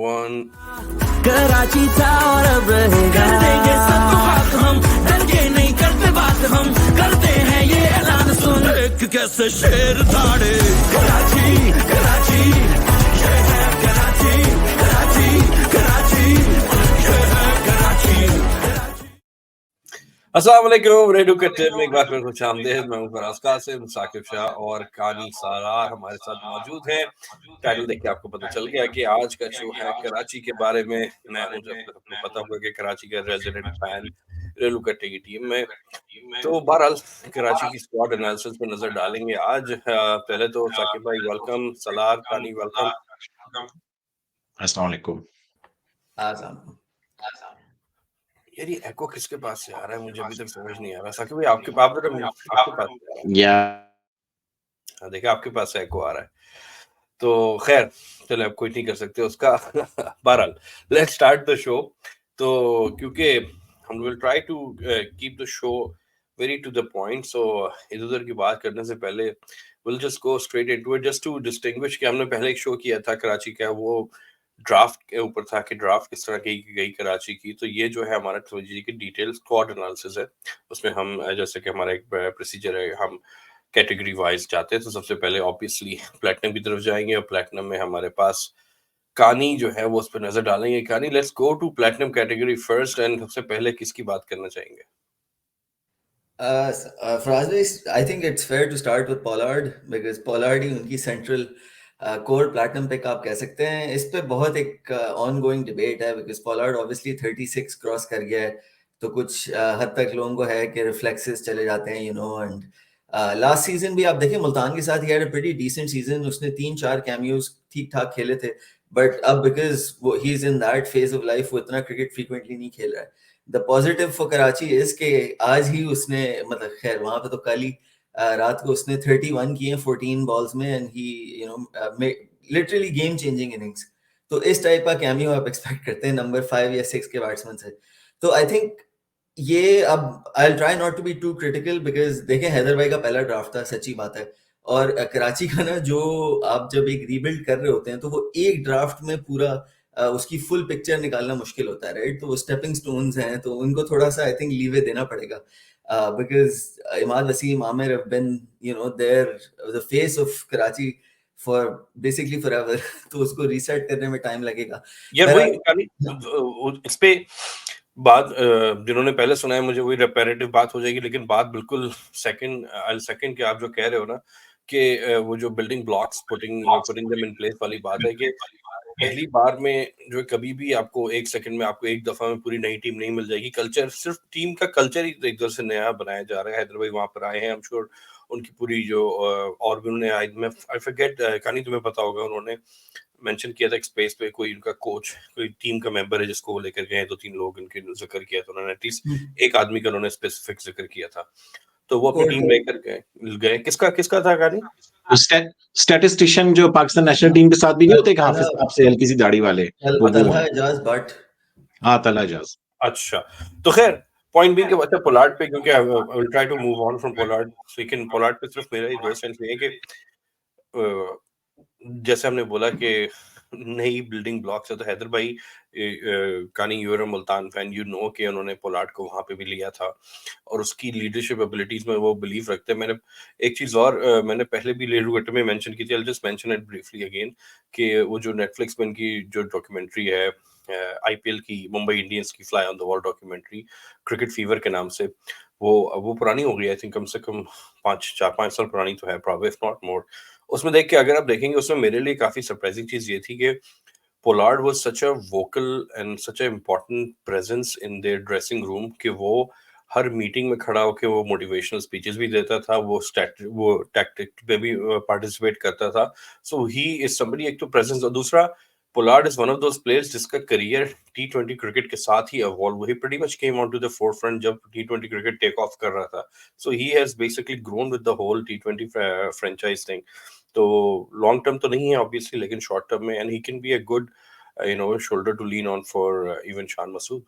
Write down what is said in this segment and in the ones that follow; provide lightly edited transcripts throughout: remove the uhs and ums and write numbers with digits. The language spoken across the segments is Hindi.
one. कराची था और अब रहेगा, कर देंगे सब बात हम, डर के नहीं करते बात हम, करते हैं ये ऐलान सुन, एक कैसे शेर धाड़े। कराची कराची ये है कराची, कराची कराची ये है कराची। अस्सलाम वालेकुम, रेडियो कट्टे में एक बार फिर खुश आमदीद। मैं हूं फराज कासिम, साकिब शाह और कानी सारार हमारे साथ मौजूद हैं। टाइटल देख के आपको पता चल गया कि आज का शो है कराची के बारे में। मैं हूं, जब तक आपको पता होगा कि कराची का रेजिडेंट फैन रेडियो कट्टे की टीम में। तो बहरहाल कराची की स्क्वाड एनालिसिस पे नजर डालेंगे आज। पहले तो साकिब भाई वेलकम, सलार कानी वेलकम। अस्सलाम वालेकुम। यार ये एको किसके पास से आ रहा है, मुझे अभी तक समझ नहीं आ रहा। साकिब भाई आपके पास से या देखा आपके पास से एको आ रहा है, तो खैर चलो अब कोई नहीं कर सकते उसका। बहरहाल लेट्स स्टार्ट द शो। तो क्योंकि हम will try to keep the show very to the point, so इधर उधर की बात करने से पहले will just go straight into it, just to distinguish कि हमने पहले एक शो किया था कराची का, वो ड्राफ्ट के ऊपर था कि ड्राफ्ट किस तरह की गई कराची की। तो ये जो है हमारा ट्रोजी की डिटेल स्क्वाड एनालिसिस है, उसमें हम जैसे कि हमारा एक प्रोसीजर है, हम कैटेगरी वाइज जाते हैं। तो सबसे पहले ऑब्वियसली प्लेटिनम की तरफ जाएंगे और प्लेटिनम में हमारे पास कानी जो है वो उस पर नजर डालेंगे। Kani, let's go to platinum category first. And सबसे पहले किसकी बात करना चाहेंगे? Faraz bhai, I think it's fair to start with Pollard because Pollard ही उनकी central core platinum pick up कह सकते हैं। इस पे बहुत एक ऑनगोइंग डिबेट है बिकॉज Pollard ऑब्वियसली 36 क्रॉस कर गया है, तो कुछ हद तक लोगों को है कि रिफ्लेक्सेस चले जाते हैं, you know. And last season भी आप देखें मुल्तान के साथ, he had a pretty decent season. उसने 3-4 कैमियोज ठीक ठाक खेले थे, बट अब बिकॉज वो he is in that phase of life, वो इतना क्रिकेट फ्रीक्वेंटली नहीं खेल रहा है। The positive for Karachi is के आज ही उसने, मतलब खैर वहां पे तो कल ही रात को उसने 31 किए 14 बॉल्स में, and he you know literally game changing innings. तो इस टाइप का कैमियो आप एक्सपेक्ट करते हैं नंबर 5 या 6 के बैट्समैन से। तो आई थिंक ये, अब I will try not to be too critical because देखें हैदर भाई का पहला ड्राफ्ट था, सच्ची बात है। और कराची का ना, जो आप जब एक रीबिल्ड कर रहे होते हैं तो वो एक ड्राफ्ट में पूरा उसकी फुल पिक्चर निकालना मुश्किल होता है, राइट? तो वो स्टेपिंग स्टोन्स हैं, तो उनको थोड़ा सा आई थिंक लीवे देना पड़ेगा because Imad Wasim Amir have been, you know, they're the face of Karachi for basically forever. तो उसको रीसेट करने में टाइम लगेगा यार वही इस पे बात जिन्होंने पहले सुना है, मुझे वही रेपेरेटिव बात हो जाएगी, लेकिन बात बिल्कुल सेकंड के आप जो कह रहे हो ना कि वो जो building blocks putting them in place वाली बात है कि पहली बार में जो कभी भी आपको एक सेकंड में, आपको एक दफा में पूरी नई टीम नहीं मिल जाएगी। कल्चर, सिर्फ टीम का कल्चर ही एक तरह से नया बनाया जा रहा है। हैदराबाद वहां पर आए हैं, आई एम श्योर उनकी पूरी जो और भी उन्होंने आई फॉरगेट कहानी, तुम्हें पता होगा, उन्होंने मेंशन किया था एक स्पेस पे, कोई उनका कोच, कोई टीम का मेंबर है जिसको वो लेकर गए, 2-3 लोग उनके जिक्र किया था उन्होंने, एटलीस्ट एक आदमी का उन्होंने स्पेसिफिक जिक्र किया था। तो वो अपनी टीम लेकर गए। किसका था कहानी? स्टैटिस्टिशियन जो पाकिस्तान नेशनल टीम के साथ भी नहीं होते, हाफिज साहब से हल्की सी दाढ़ी वाले, तलहा एजाज भट्ट। हाँ, तलहा एजाज। अच्छा, तो खैर पॉइंट बीइंग के बच्चा पोलार्ड पे, क्योंकि I will try to move on from Pollard, लेकिन पोलार्ड पे सिर्फ मेरा ही दो सेंस है कि जैसे हमने बोला कि नई बिल्डिंग ब्लॉक्स है, तो Haider bhai Kani, you are a Multan fan, you know कि उन्होंने पोलार्ड को वहां पे भी लिया था और उसकी लीडरशिप एबिलिटीज में वो बिलीव रखते हैं। मैंने एक चीज और मैंने पहले भी लेडू गट्टे में मेंशन की थी, I just mention it briefly again, कि वो जो नेटफ्लिक्स पे इनकी जो डॉक्यूमेंट्री है आईपीएल की, मुंबई इंडियंस की fly on the wall documentary, cricket fever के नाम से, वो पुरानी हो गई, आई थिंक कम से कम 4-5 साल पुरानी तो है, प्रॉब्ली इफ नॉट मोर। उसमें देख के अगर आप देखेंगे, उसमें मेरे लिए काफी सरप्राइजिंग चीज ये थी कि Pollard was such a vocal and such a important presence in their dressing room कि वो हर मीटिंग में खड़ा होकर वो मोटिवेशनल स्पीचेस भी देता था, वो टैक्टिक पे भी पार्टिसिपेट करता था। सो ही इज समबडी, एक तो प्रेजेंस, और दूसरा Pollard is one of those players जिसका करियर टी20 क्रिकेट के साथ ही evolve, he pretty much came on to the forefront जब टी20 क्रिकेट टेक ऑफ कर रहा था। So he has basically grown with the whole टी20 फ्रेंचाइज थिंग। तो लॉन्ग टर्म तो नहीं है ऑब्वियसली, लेकिन शॉर्ट टर्म में, and he can be a good shoulder to lean on for even Shan Masood.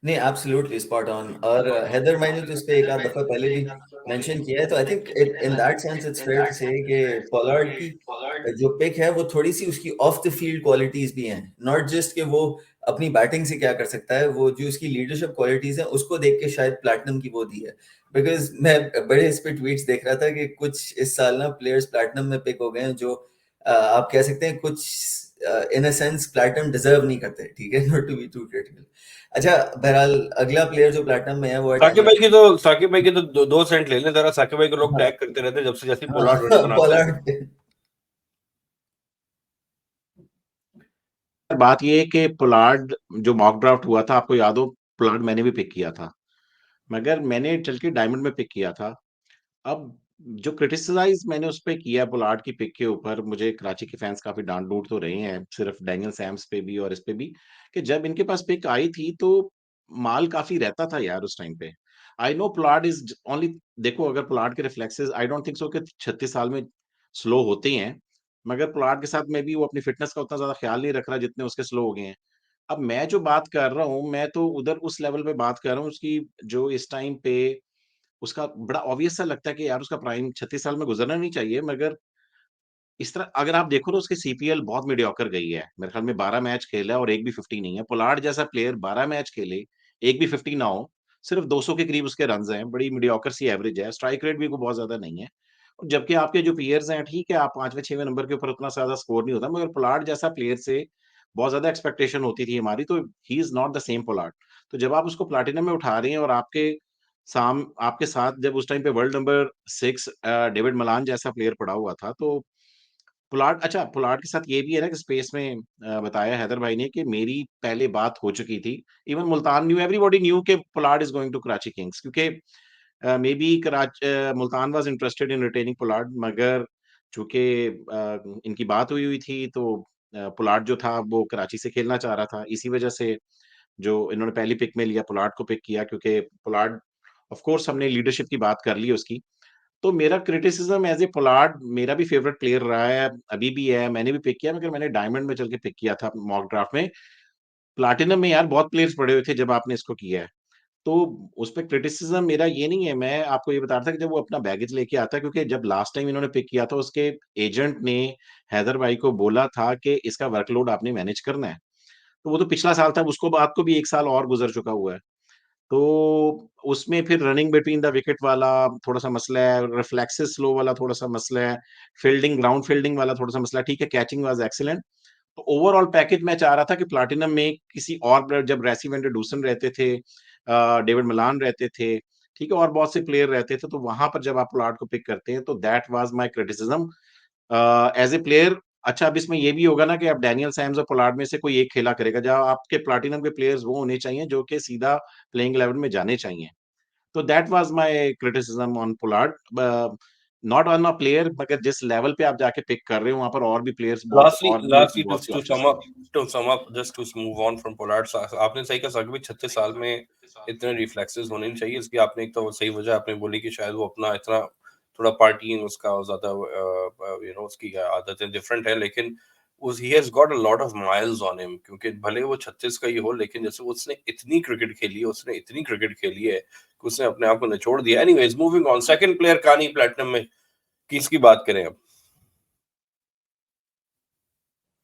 नहीं, एब्सोल्युटली स्पॉट ऑन। और हैदर भाई ने तो इस पे एक आध दफा पहले भी मेंशन किया है, तो I think in that sense it's fair to say कि पोलार्ड की जो पिक है वो थोड़ी सी उसकी ऑफ द फील्ड क्वालिटीज भी हैं, नॉट जस्ट कि वो अपनी बैटिंग से क्या कर सकता है, वो जो उसकी लीडरशिप क्वालिटीज हैं उसको देख के शायद प्लैटिनम की वो दी है। बिकॉज मैं बड़े इस पे ट्वीट्स देख रहा था कि कुछ इस साल ना प्लेयर्स प्लैटिनम में पिक हो गए हैं जो आप कह सकते हैं कुछ in a sense platinum deserve नहीं करते, ठीक है, not to be too critical. अच्छा, बहरहाल अगला प्लेयर जो प्लैटिनम में है वो है साकिब भाई की तो 2 सेंट ले लें जरा। साकिब भाई को लोग टैग करते रहते हैं जब से जैसे पोलार्ड वीडियो बनाता है। पोलार्ड। बात ये है कि पोलार्ड जो मॉक ड्राफ्ट हुआ था, आपको याद हो, पोलार्ड मैंने भी पिक किया था, मगर मैंने चल के डायमंड में पिक किया था। अब जो क्रिटिसाइज मैंने उस पे किया पोलार्ड की पिक के ऊपर, मुझे कराची के फैंस काफी डांट डूट तो रहे हैं, सिर्फ डैनियल सैम्स पे भी और इस पे भी, कि जब इनके पास पिक आई थी तो माल काफी रहता था यार उस टाइम पे। I know Pollard is only, देखो अगर पोलार्ड के reflexes I don't think so कि 36 साल में स्लो होते हैं, मगर पोलार्ड के साथ में भी वो अपनी फिटनेस का उतना ज्यादा ख्याल नहीं रख रहा जितने उसके स्लो हो गए हैं। अब मैं जो बात कर रहा हूँ, मैं तो उधर उस लेवल पे बात कर रहा हूँ उसकी, जो इस टाइम पे उसका बड़ा ऑब्वियस सा लगता है कि यार उसका प्राइम 36 साल में गुजरना नहीं चाहिए, मगर इस तरह अगर आप देखो तो उसकी सीपीएल बहुत मीडियोकर गई है। मेरे ख्याल में 12 मैच खेला है और एक भी 50 नहीं है। पोलार्ड जैसा प्लेयर 12 मैच खेले, एक भी 50 ना हो, सिर्फ 200 के करीब उसके रन्स हैं, बड़ी मीडियोकर सी एवरेज है, स्ट्राइक रेट भी कोई बहुत ज्यादा नहीं है। और जबकि आपके जो पीयर्स हैं, ठीक है, आप 5वें 6वें नंबर के ऊपर उतना ज्यादा स्कोर नहीं होता, मगर पोलार्ड जैसा प्लेयर से बहुत ज्यादा एक्सपेक्टेशन होती थी हमारी, तो he is not the same Pollard. तो जब आप उसको प्लैटिनम में उठा रहे हैं और आपके साथ जब उस टाइम पे वर्ल्ड नंबर 6 डेविड मलान जैसा प्लेयर पड़ा हुआ था, तो पोलार्ड के साथ ये भी है ना कि स्पेस में बताया हैदर भाई ने कि मेरी पहले बात हो चुकी थी। Even Multan knew, everybody knew कि Pollard is going to Karachi Kings, क्योंकि maybe Multan was interested in retaining Pollard, मगर चूंकि इनकी बात हुई थी, तो पोलार्ड जो था वो कराची से खेलना चाह रहा था, इसी वजह से जो इन्होंने पहली पिक में लिया पोलार्ड को पिक किया, क्योंकि पोलार्ड ऑफ कोर्स हमने लीडरशिप की बात कर ली उसकी। तो मेरा क्रिटिसिज्म एज़ ए पोलार्ड मेरा भी फेवरेट प्लेयर रहा है, अभी भी है, मैंने भी पिक किया, मगर मैंने डायमंड में चल के पिक किया था मॉक ड्राफ्ट में। प्लैटिनम में यार बहुत प्लेयर्स पड़े हुए थे जब आपने इसको किया है। तो उसपे क्रिटिसिज्म मेरा ये नहीं है, मैं आपको ये बता रहा था कि जब वो अपना बैगेज लेके आता है, क्योंकि जब लास्ट टाइम इन्होंने पिक किया था उसके एजेंट ने हैदर भाई को बोला था कि इसका वर्कलोड आपने मैनेज करना है। तो वो तो पिछला साल था, उसको बात को भी 1 साल और गुज़र चुका हुआ है। तो उसमें फिर रनिंग बिटवीन द विकेट वाला थोड़ा-सा मसला है, रिफ्लेक्सेस स्लो वाला थोड़ा-सा मसला है, फील्डिंग ग्राउंड फील्डिंग वाला थोड़ा-सा मसला है, ठीक है, कैचिंग वाज़ एक्सीलेंट। तो ओवरऑल पैकेज मैं चाह रहा था कि प्लैटिनम में किसी और प्लेयर, जब रेसी वेन डर डूसन रहते थे, डेविड मलान रहते थे, ठीक है, और बहुत से प्लेयर रहते थे, तो वहाँ पर जब आप पोलार्ड को पिक करते हैं, तो that was my criticism as a player. अच्छा, अब इसमें ये भी होगा ना कि अब डैनियल सैम्स और पोलार्ड में से कोई एक खेला करेगा, जहाँ आपके प्लैटिनम के प्लेयर्स वो होने चाहिए जो कि सीधा प्लेइंग 11 में जाने चाहिए। तो that was my criticism on Pollard, not on a player, मगर जिस लेवल पे आप जाके पिक कर रहे हो, वहाँ पर और भी प्लेयर्स Lastly, बहुत सी to ऑप्शंस sum थे। up, just to move on from Pollard, आपने सही कहा साकिब भाई, 36 साल में इतने रिफ्लेक्सेस होने नहीं चाहिए। इसकी आपने एक तो सही वजह आपने बोली कि शायद वो अपना इतना थोड़ा पार्टीइंग उसका ज्यादा उसकी आदतें डिफरेंट है, लेकिन उस he has got a lot of miles on him, क्योंकि भले वो 36 का ही हो, लेकिन जैसे उसने इतनी क्रिकेट खेली है, उसने इतनी क्रिकेट खेली है कि उसने अपने आप को निचोड़ दिया। Anyways, moving on, second player कानी प्लैटिनम में किसकी बात करें अब?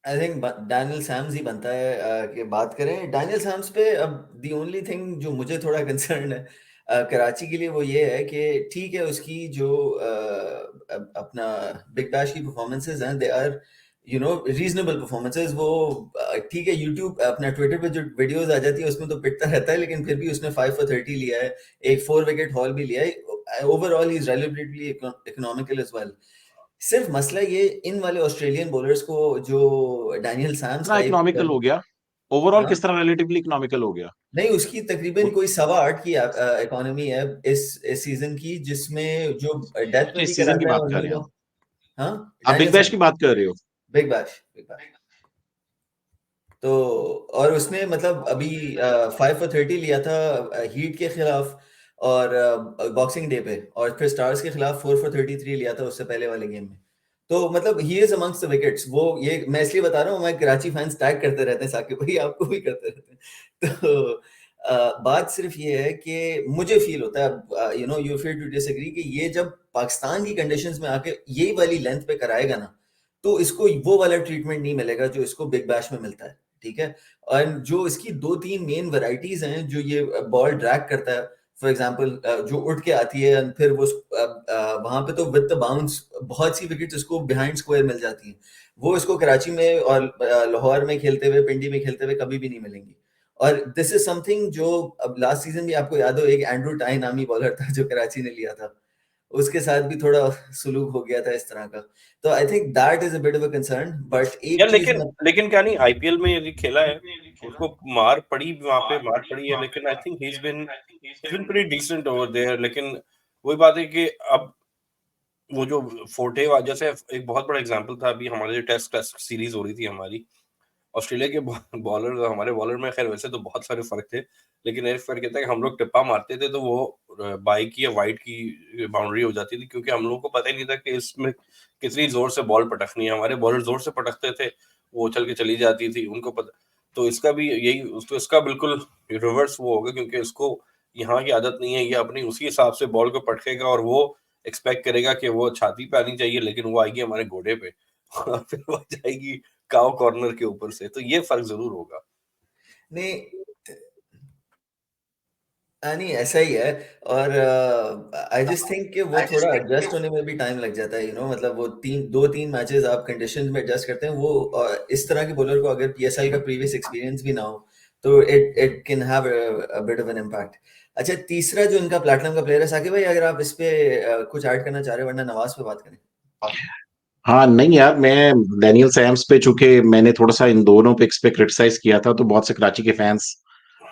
आई थिंक डैनियल सैम्स ही बनता है कि बात करें डैनियल सैम्स पे। अब दी ओनली थिंग जो मुझे थोड़ा कंसर्न है कराची के लिए वो ये है कि ठीक है उसकी जो अपना बिग बैश की परफॉर्मेंसेज हैं, दे आर रीजनेबल परफॉर्मेंसेज। वो ठीक है, यूट्यूब अपना ट्विटर पे जो वीडियोस आ जाती है उसमें तो पिटता रहता है, लेकिन फिर भी उसने 5 for 30 लिया है, एक 4 विकेट हॉल भी लिया है। Overall he is relatively economical as well. सिर्फ मसला ये इन वाले ऑस्ट्रेलियन बॉलर्स को जो डैनियल सैम्स कितना टाइप। इकोनॉमिकल हो गया? ओवरऑल हाँ, किस तरह रिलेटिवली इकोनॉमिकल हो गया? नहीं, उसकी तकरीबन वो कोई 8.25 की इकोनॉमी है इस सीजन की, जिसमें जो डेथ अच्छा, में भी इस सीजन की कराता है बात और कर नहीं रहे हैं तो। आप? हाँ, आप बिग डैनियल बैश सैम्स, की बात कर रहे हो? Big bash. तो और उसने मतलब अभी 5 for 30 लिया था हीट के खिलाफ और बॉक्सिंग डे पे, और फिर स्टार्स के खिलाफ 4 for 33 लिया था उससे पहले वाले गेम में। तो मतलब he is amongst the wickets. वो ये मैं इसलिए बता रहा हूँ, मैं कराची फैंस टैग करते रहते हैं साकिब भाई, आपको भी करते रहते हैं। तो बात सिर्फ ये है कि मुझे फील होता है, you know, you feel to disagree, कि ये जब पाकिस्तान की कंडीशंस में आके यही वाली लेंथ पे कराएगा ना, तो इसको वो वाला ट्रीटमेंट नहीं मिलेगा जो इसको बिग बैश में मिलता है, ठीक है। और जो इसकी 2-3 मेन वैरायटीज हैं जो ये बॉल ड्रैग करता है, फॉर एग्जांपल जो उठ के आती है and फिर वो वहां पे तो विद द बाउंस बहुत सी विकेट्स इसको बिहाइंड स्क्वायर मिल जाती हैं, वो इसको कराची में और लाहौर में खेलते हुए, पिंडी में खेलते हुए कभी भी नहीं मिलेंगी। और दिस इज समथिंग जो अब लास्ट सीजन भी आपको याद हो, एक एंड्रू टाई नामी बॉलर था जो कराची ने लिया था, उसके साथ भी थोड़ा सुलूक हो गया था इस तरह का। तो I think that is a bit of a concern, but यार एक चीज लेकिन क्या नहीं, आईपीएल में यदि खेला है, उसको मार पड़ी, वहां पे मार पड़ी है, लेकिन I think he's been pretty decent over there। लेकिन वही बात है कि अब वो जो फोर्टे जैसे एक बहुत बड़ा एग्जांपल था, अभी हमारे जो टेस्ट सीरीज हो रही थी हमारी, ऑस्ट्रेलिया के बॉलर, हमारे बॉलर में खैर वैसे तो बहुत सारे फर्क थे, लेकिन एक फर्क ये था कि हम लोग टिप्पा मारते थे तो वो बाई की या वाइड की बाउंड्री हो जाती थी, क्योंकि हम लोगों को पता ही नहीं था कि इसमें कितनी जोर से बॉल पटकनी है। हमारे बॉलर जोर से पटकते थे, वो उछल के चली जाती थी, उनको पता। तो इसका भी यही, तो इसका बिल्कुल रिवर्स वो होगा, क्योंकि इसको यहाँ की आदत नहीं है, ये अपनी उसी हिसाब से बॉल को पटकेगा और वो एक्सपेक्ट करेगा कि वो छाती पे आनी चाहिए, लेकिन वो आएगी हमारे घोड़े पे और फिर वो जाएगी काव कॉर्नर के ऊपर से। तो ये फर्क जरूर होगा। नहीं, नहीं ऐसा ही है। और आई जस्ट थिंक कि वो थोड़ा एडजस्ट होने में भी टाइम लग जाता है, यू नो, मतलब वो 2-3 मैचेस आप कंडीशंस में एडजस्ट करते हैं, वो इस तरह के बॉलर को अगर पीएसएल का प्रीवियस एक्सपीरियंस भी ना हो तो it can have a bit of an impact. अच्छा, तीसरा जो इनका प्लैटिनम का प्लेयर है, साकिब भाई अगर आप इस पे कुछ ऐड करना चाह रहे हो, वरना नवाज पे बात करें। हाँ नहीं यार, मैं डैनियल सैम्स पे, चूंकि मैंने थोड़ा सा इन दोनों पिक्स पे क्रिटिसाइज किया था, तो बहुत से कराची के फैंस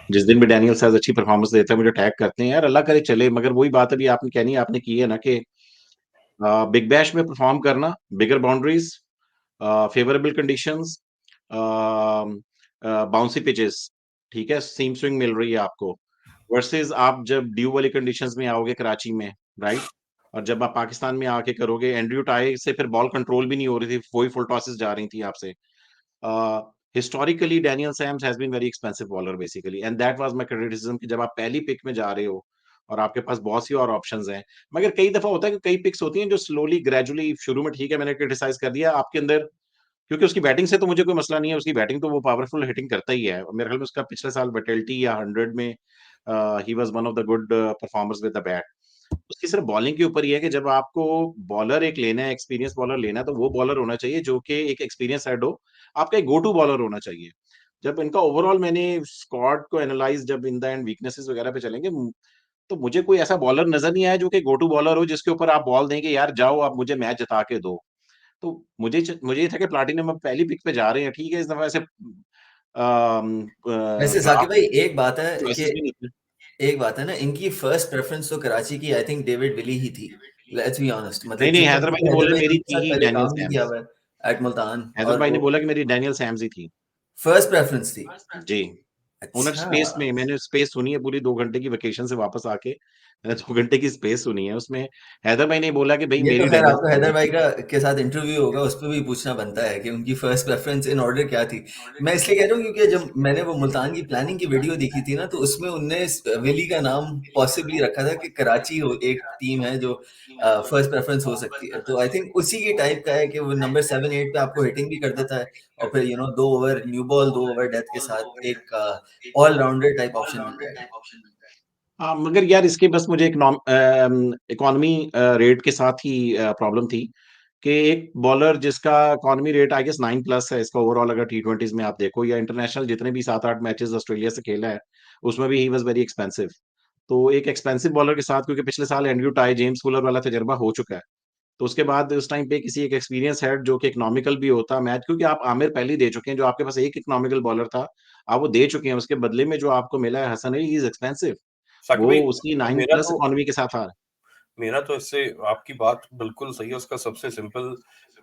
जिस दिन भी डैनियल सैम्स अच्छी परफॉर्मेंस देता है मुझे टैग करते हैं। यार अल्लाह करे चले, मगर वही बात अभी आपने कहनी आपने की है ना कि बिग बैश में परफॉर्म करना, bigger boundaries, favourable conditions, bouncy pitches, ठीक है, सीम स्विंग मिल रही है आपको, वर्सेस आप जब ड्यू वाली कंडीशंस में आओगे कराची में, राइट, और जब आप पाकिस्तान में आके करोगे, एंड्रयू टाई से फिर बॉल कंट्रोल भी नहीं हो रही थी, वही फुल टॉसेस जा रही थी आपसे। Historically Daniel Sams has been very expensive bowler basically, and that was my criticism कि जब आप पहली पिक में जा रहे हो और आपके पास बहुत सी और ऑप्शंस हैं, मगर कई दफा होता है कि कई पिक्स होती हैं जो स्लोली ग्रेजुअली, शुरू में ठीक है मैंने क्रिटिसाइज कर दिया आपके अंदर, क्योंकि उसकी बैटिंग से तो मुझे कोई मसला नहीं है, उसकी बैटिंग तो वो पावरफुल हिटिंग करता ही है, मेरे ख्याल में उसका पिछले साल विटेलिटी या 100 में he was one of the good performers with the bat. उसकी सिर्फ बॉलिंग के ऊपर ही है कि जब आपको बॉलर एक लेना है, एक्सपीरियंस बॉलर लेना है, तो वो बॉलर होना चाहिए जो कि एक एक्सपीरियंस हेड हो, आपका एक गो टू बॉलर होना चाहिए। जब इनका ओवरऑल मैंने स्क्वाड को एनालाइज, जब इन द एंड वीकनेसेस वगैरह पे चलेंगे, तो मुझे कोई ऐसा बॉलर नजर नहीं आया जो कि गो टू बॉलर हो, जिसके ऊपर आप बॉल देंगे यार जाओ आप मुझे मैच जिता के दो। तो मुझे ये था कि प्लाटिनम अब पहली पिक पे जा रहे हैं, ठीक है, इस दफा ऐसे वैसे साकिब भाई एक बात है कि चॉइसेस भी नहीं थे। एक बात है ना, इनकी फर्स्ट प्रेफरेंस तो कराची की आई थिंक डेविड विली ही थी, लेट्स बी ऑनेस्ट। मतलब नहीं नहीं, क्योंकि हैदर भाई उन्होंने ने हैदर बोला भाई मेरी के थी साथ ही पहले डैनियल काम भी किया सैम्स। हुआ है एट मुल्तान, हैदर और भाई ने वो बोला कि मेरी डैनियल सैम्स ही थी। फर्स्ट प्रेफरेंस थी। जी। उन्होंने अच्छा, स्पेस में, मैंने स्पेस सुनी है पूरी 2 घंटे की वेकेशन से वापस आके, मैंने 2 घंटे की स्पेस सुनी है उसमें। हैदर भाई ने बोला कि भई ये तो मेरी खैर डैनियल आपको सैम्स हैदर ही भाई थी। का के साथ इंटरव्यू होगा, उस पे भी पूछना बनता है कि उनकी फर्स्ट प्रेफरेंस इन ऑर्डर क्या थी। मैं इसलिए कह रहा हूँ क्योंकि जब मैंने वो मुल्तान की प्लानिंग की वीडियो देखी थी ना, तो उसमें उनने विली का नाम पॉसिबली रखा था कि कराची हो एक टीम है जो फर्स्ट प्रेफरेंस हो सकती है। तो आई थिंक उसी की टाइप का है कि वो नंबर 7-8 पे आपको हिटिंग भी कर देता है, और फिर you know 2 over new ball 2 over death के साथ एक ऑल राउंडर टाइप ऑप्शन मिल जाएगा। हाँ, मगर यार इसके बस मुझे इकोनॉमी रेट के साथ ही प्रॉब्लम थी कि एक बॉलर जिसका economy rate I guess 9 plus है, इसका ओवरऑल अगर टी20s में आप देखो या इंटरनेशनल जितने भी 7-8 मैचेस ऑस्ट्रेलिया से खेला है, उसमें भी ही वाज वेरी एक्सपेंसिव। तो एक एक्सपेंसिव बॉलर के साथ, क्योंकि पिछले साल एंड्रयू टाई, जेम्स फुलर वाला तजर्बा हो चुका है, तो उसके बाद उस टाइम पे किसी एक एक्सपीरियंस हेड जो कि इकोनॉमिकल भी होता मैच, क्योंकि आप आमिर पहले ही दे चुके हैं, जो आपके पास एक इकोनॉमिकल बॉलर था आप वो दे चुके हैं, उसके बदले में जो आपको मिला है Hasan Ali, he is expensive, Saqib वो भाई, उसकी 9 मेरा प्लस तो इकोनॉमी के साथ आ रहा है। मेरा तो इससे आपकी बात बिल्कुल सही है। उसका सबसे सिंपल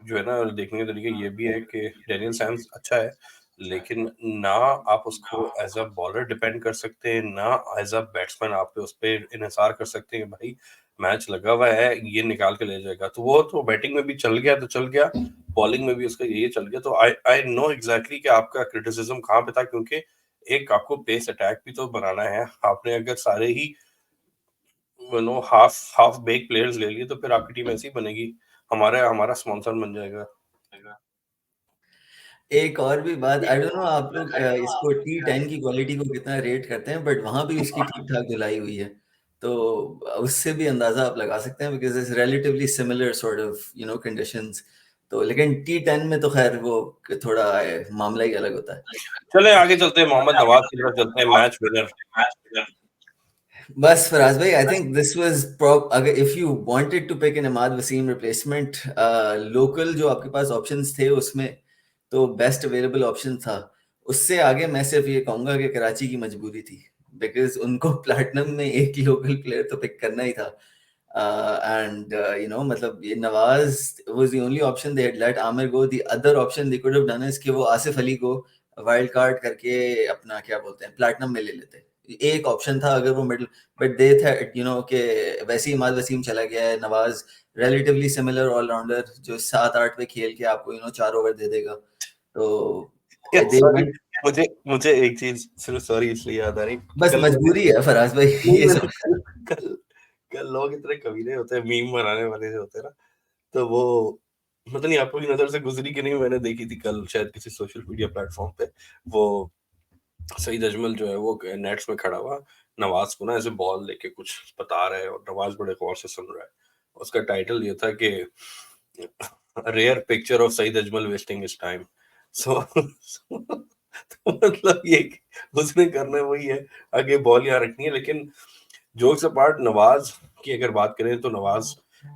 जो है ना देखने का तरीका ये भी है कि डैनियल सैम्स अच्छा है, लेकिन ना आप उसको एज अ बॉलर डिपेंड कर सकते हैं, ना एज अ बैट्समैन आप पे उस पर इन्हिसार कर सकते हैं भाई मैच लगा हुआ है ये निकाल के ले जाएगा। तो वो तो बैटिंग में भी चल गया तो चल गया, बॉलिंग में भी उसका ये चल गया। तो आई आई नो एग्जैक्टली कि आपका क्रिटिसिज्म कहाँ पे था, क्योंकि एक आपको पेस अटैक भी तो बनाना है। आपने अगर सारे ही हाफ बेक प्लेयर्स ले लिए तो फिर आपकी टीम ऐसी बनेगी, हमारा स्पॉन्सर बन जाएगा। एक और भी बात, आई डोंट नो आप लोग इसको T10 की क्वालिटी को कितना रेट करते हैं, बट वहां भी इसकी ठीक ठाक धुलाई हुई है, तो उससे भी अंदाजा आप लगा सकते हैं, because it's relatively similar sort of conditions. तो लेकिन T10 में तो खैर वो थोड़ा मामला ही अलग होता है। चले आगे चलते हैं, मोहम्मद नवाज की तरफ चलते हैं, मैच विनर। बस Faraz bhai, I think this was अगर if you wanted to pick an Imad Wasim replacement, local जो आपके पास ऑप्शंस थे उसमें तो बेस्ट अवेलेबल ऑप्शन था। उससे आगे मैं सिर्फ ये कहूंगा कि कराची की मजबूरी थी, बिकॉज उनको प्लैटिनम में एक लोकल प्लेयर तो पिक करना ही था। एंड मतलब ये Nawaz was the only option they had let Amir go. The other option they could have done is कि वो आसिफ अली को वाइल्ड कार्ड करके अपना क्या बोलते हैं प्लैटिनम में ले लेते। एक ऑप्शन था अगर वो मिडिल, बट दे थे कि वैसे ही इमाद वसीम चला गया है, नवाज रिलेटिवली सिमिलर ऑलराउंडर जो 7-8 पे खेल के आपको 4 ओवर दे देगा, तो दे सॉरी, वेंट। मुझे एक चीज सिर्फ सॉरी इसलिए याद आ रही, बस कल मजबूरी है फराज भाई, ये सब। कल कल लोग इतने कमीने होते हैं, मीम बनाने वाले जो होते हैं ना, तो वो पता नहीं आपको की नजर से गुजरी कि नहीं, मैंने देखी थी कल शायद किसी सोशल मीडिया प्लेटफॉर्म पे, वो सईद अजमल जो है वो नेट्स में खड़ा हुआ नवाज को ना ऐसे बॉल लेके कुछ बता रहा है और नवाज बड़े गौर से सुन रहा है। उसका टाइटल ये था कि rare picture of Saeed Ajmal wasting his time. So तो मतलब ये उसने करना वही है, आगे बॉल यहाँ रखनी है। लेकिन जोक्स अपार्ट, नवाज की अगर बात करें तो नवाज